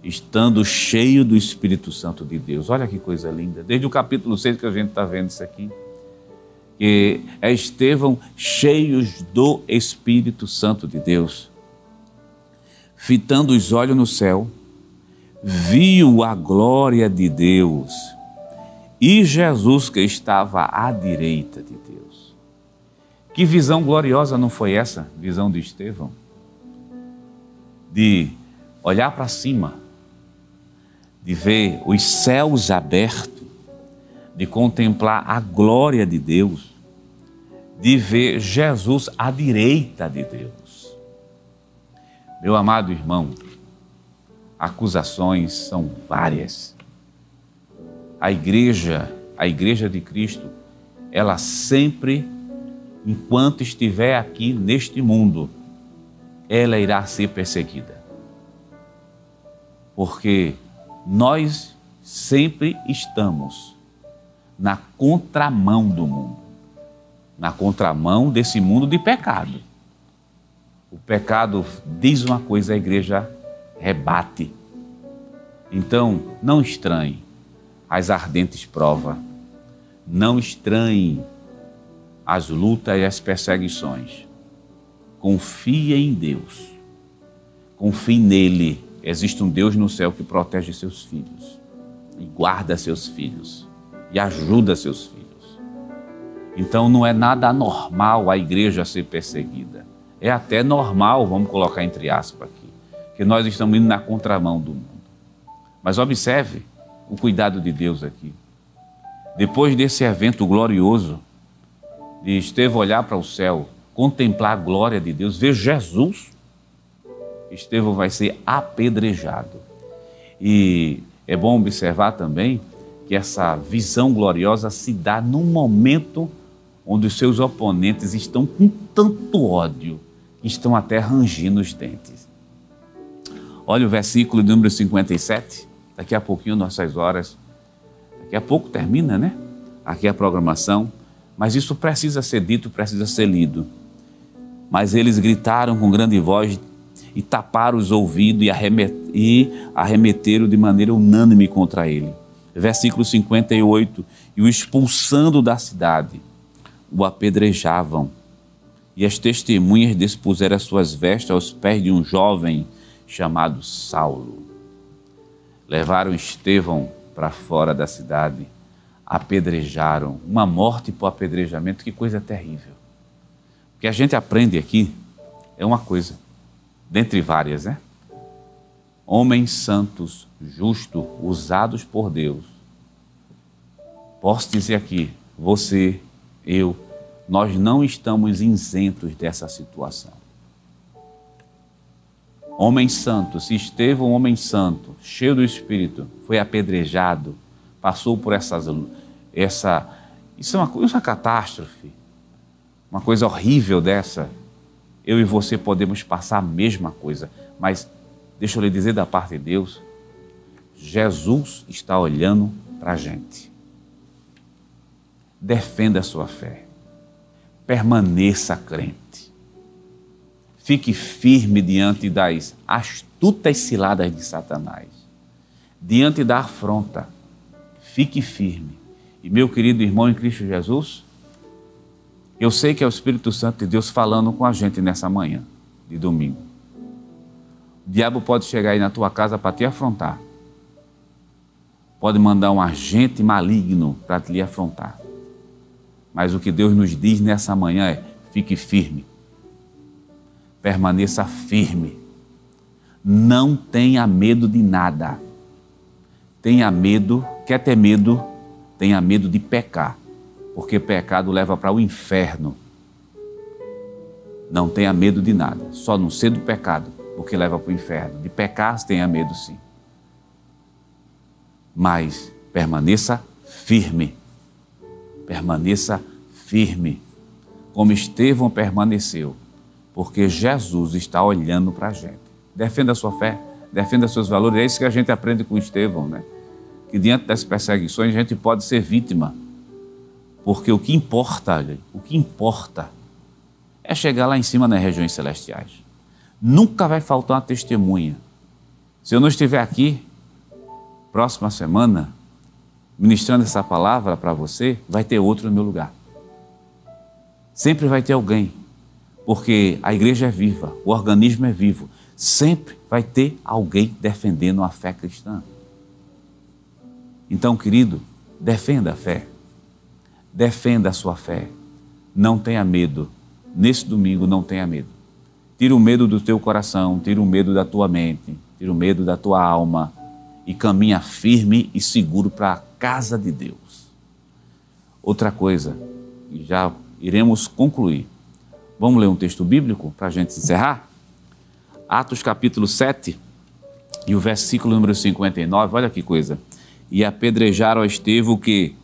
estando cheio do Espírito Santo de Deus. Olha que coisa linda. Desde o capítulo 6 que a gente está vendo isso aqui. Que é Estevão cheios do Espírito Santo de Deus. Fitando os olhos no céu, viu a glória de Deus e Jesus que estava à direita de Deus. Que visão gloriosa não foi essa, visão de Estevão? De olhar para cima, de ver os céus abertos, de contemplar a glória de Deus, de ver Jesus à direita de Deus. Meu amado irmão, acusações são várias. A igreja de Cristo, ela sempre, enquanto estiver aqui neste mundo, ela irá ser perseguida. Porque nós sempre estamos na contramão do mundo, na contramão desse mundo de pecado. O pecado diz uma coisa, a igreja rebate. Então, não estranhe as ardentes provas, não estranhe as lutas e as perseguições. Confie em Deus, confie nele. Existe um Deus no céu que protege seus filhos e guarda seus filhos e ajuda seus filhos. Então não é nada anormal a igreja ser perseguida. É até normal, vamos colocar entre aspas aqui, que nós estamos indo na contramão do mundo. Mas observe o cuidado de Deus aqui. Depois desse evento glorioso, de Estevão olhar para o céu, contemplar a glória de Deus, ver Jesus, Estevão vai ser apedrejado. E é bom observar também que essa visão gloriosa se dá num momento onde os seus oponentes estão com tanto ódio que estão até rangindo os dentes. Olha o versículo número 57, daqui a pouquinho nossas horas, daqui a pouco termina, né? Aqui a programação, mas isso precisa ser dito, precisa ser lido. Mas eles gritaram com grande voz e taparam os ouvidos e arremeteram de maneira unânime contra ele. Versículo 58, e o expulsando da cidade, o apedrejavam. E as testemunhas dispuseram as suas vestes aos pés de um jovem chamado Saulo. Levaram Estevão para fora da cidade, apedrejaram. Uma morte por apedrejamento, que coisa terrível. O que a gente aprende aqui é uma coisa, dentre várias, né? Homens santos, justos, usados por Deus. Posso dizer aqui, você, eu, nós não estamos isentos dessa situação. Homem santo, se Estevão, homem santo, cheio do Espírito, foi apedrejado, passou por isso é uma catástrofe, uma coisa horrível dessa, eu e você podemos passar a mesma coisa, mas deixa eu lhe dizer da parte de Deus, Jesus está olhando para a gente. Defenda a sua fé. Permaneça crente. Fique firme diante das astutas ciladas de Satanás. Diante da afronta. Fique firme. E meu querido irmão em Cristo Jesus, eu sei que é o Espírito Santo de Deus falando com a gente nessa manhã de domingo. O diabo pode chegar aí na tua casa para te afrontar. Pode mandar um agente maligno para te afrontar. Mas o que Deus nos diz nessa manhã é: fique firme. Permaneça firme. Não tenha medo de nada. Tenha medo, quer ter medo? Tenha medo de pecar. Porque pecado leva para o inferno. Não tenha medo de nada. Só não ser do pecado, porque leva para o inferno. De pecar, tenha medo sim. Mas permaneça firme. Permaneça firme. Como Estevão permaneceu. Porque Jesus está olhando para a gente. Defenda a sua fé. Defenda seus valores. É isso que a gente aprende com Estevão, né? Que diante das perseguições a gente pode ser vítima. Porque o que importa é chegar lá em cima nas regiões celestiais. Nunca vai faltar uma testemunha. Se eu não estiver aqui, próxima semana, ministrando essa palavra para você, vai ter outro no meu lugar. Sempre vai ter alguém, porque a igreja é viva, o organismo é vivo. Sempre vai ter alguém defendendo a fé cristã. Então, querido, defenda a fé. Defenda a sua fé. Não tenha medo. Nesse domingo, não tenha medo. Tira o medo do teu coração, tira o medo da tua mente, tira o medo da tua alma e caminha firme e seguro para a casa de Deus. Outra coisa, e já iremos concluir. Vamos ler um texto bíblico para a gente encerrar? Atos capítulo 7 e o versículo número 59, olha que coisa. E apedrejaram a Estevão que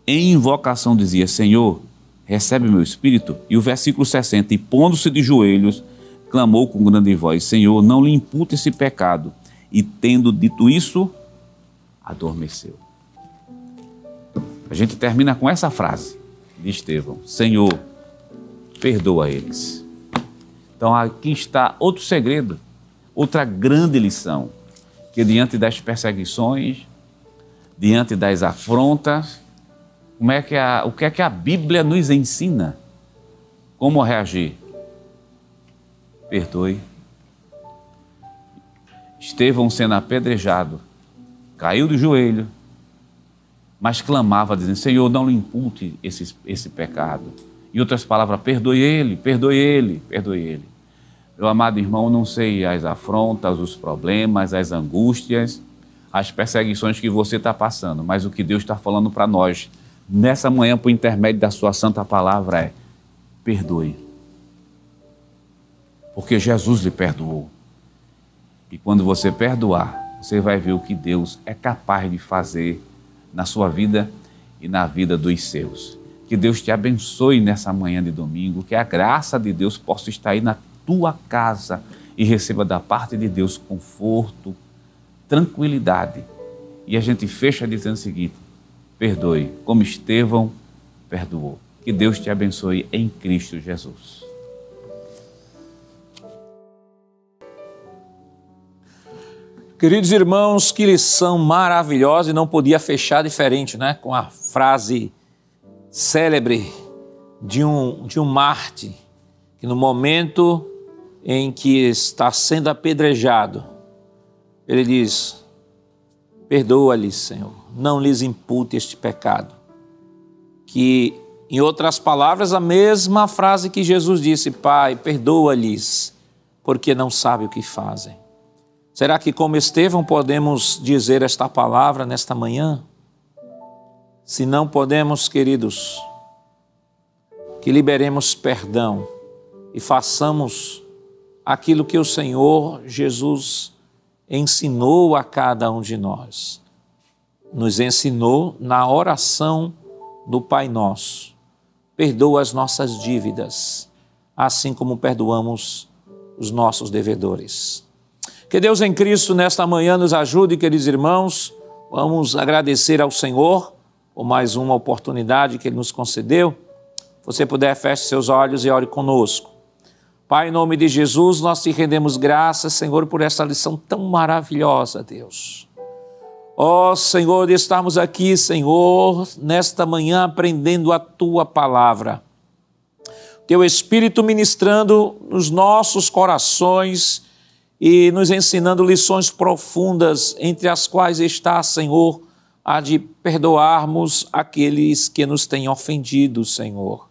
em invocação dizia, Senhor, recebe meu espírito. E o versículo 60, e pondo-se de joelhos, clamou com grande voz, Senhor, não lhe impute esse pecado. E tendo dito isso, adormeceu. A gente termina com essa frase de Estevão, Senhor, perdoa eles. Então aqui está outro segredo, outra grande lição, que diante das perseguições, diante das afrontas, o que é que a Bíblia nos ensina? Como reagir? Perdoe. Estevão sendo apedrejado, caiu do joelho, mas clamava dizendo, Senhor, não lhe impute esse pecado. Em outras palavras, perdoe ele, perdoe ele, perdoe ele. Meu amado irmão, não sei as afrontas, os problemas, as angústias, as perseguições que você está passando, mas o que Deus está falando para nós, nessa manhã, por intermédio da sua santa palavra, é perdoe. Porque Jesus lhe perdoou. E quando você perdoar, você vai ver o que Deus é capaz de fazer na sua vida e na vida dos seus. Que Deus te abençoe nessa manhã de domingo, que a graça de Deus possa estar aí na tua casa e receba da parte de Deus conforto, tranquilidade. E a gente fecha dizendo o seguinte, perdoe, como Estevão perdoou. Que Deus te abençoe em Cristo Jesus. Queridos irmãos, que lição maravilhosa, e não podia fechar diferente, né? Com a frase célebre de um mártir, que no momento em que está sendo apedrejado, ele diz, perdoa-lhes, Senhor, não lhes impute este pecado. Que, em outras palavras, a mesma frase que Jesus disse, Pai, perdoa-lhes, porque não sabem o que fazem. Será que, como Estevão, podemos dizer esta palavra nesta manhã? Se não podemos, queridos, que liberemos perdão e façamos aquilo que o Senhor Jesus ensinou a cada um de nós. Nos ensinou na oração do Pai Nosso. Perdoa as nossas dívidas, assim como perdoamos os nossos devedores. Que Deus em Cristo nesta manhã nos ajude, queridos irmãos. Vamos agradecer ao Senhor por mais uma oportunidade que Ele nos concedeu. Se você puder, feche seus olhos e ore conosco. Pai, em nome de Jesus, nós te rendemos graças, Senhor, por essa lição tão maravilhosa, Deus. Ó Senhor, de estarmos aqui, Senhor, nesta manhã aprendendo a Tua palavra. Teu Espírito ministrando nos nossos corações e nos ensinando lições profundas, entre as quais está, Senhor, a de perdoarmos aqueles que nos têm ofendido, Senhor.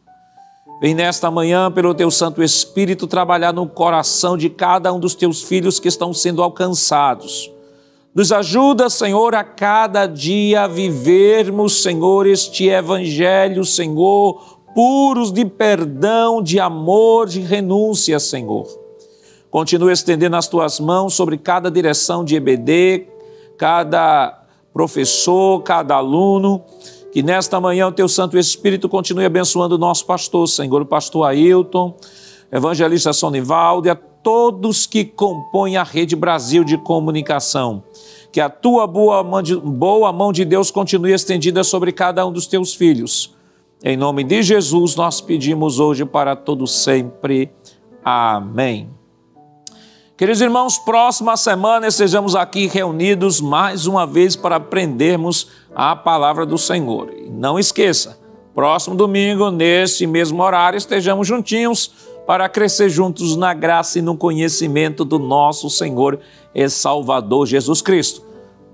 Vem nesta manhã, pelo Teu Santo Espírito, trabalhar no coração de cada um dos Teus filhos que estão sendo alcançados. Nos ajuda, Senhor, a cada dia vivermos, Senhor, este Evangelho, Senhor, puros de perdão, de amor, de renúncia, Senhor. Continua estendendo as Tuas mãos sobre cada direção de EBD, cada professor, cada aluno, que nesta manhã o Teu Santo Espírito continue abençoando o nosso pastor, Senhor, o pastor Ailton, evangelista Sonivaldo e a todos que compõem a Rede Brasil de Comunicação. Que a Tua boa mão de Deus continue estendida sobre cada um dos Teus filhos. Em nome de Jesus, nós pedimos hoje para todo sempre. Amém. Queridos irmãos, próxima semana estejamos aqui reunidos mais uma vez para aprendermos a palavra do Senhor. E não esqueça, próximo domingo, neste mesmo horário, estejamos juntinhos para crescer juntos na graça e no conhecimento do nosso Senhor e Salvador Jesus Cristo.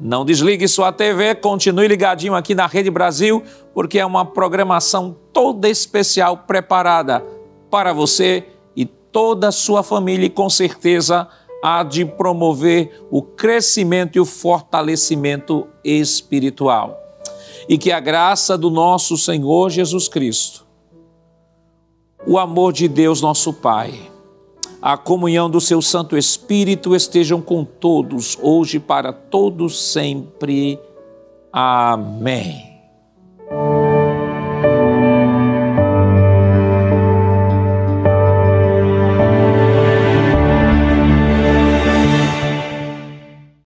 Não desligue sua TV, continue ligadinho aqui na Rede Brasil, porque é uma programação toda especial preparada para você e toda a sua família, e com certeza há de promover o crescimento e o fortalecimento espiritual. E que a graça do nosso Senhor Jesus Cristo, o amor de Deus nosso Pai, a comunhão do seu Santo Espírito estejam com todos, hoje e para todos sempre. Amém.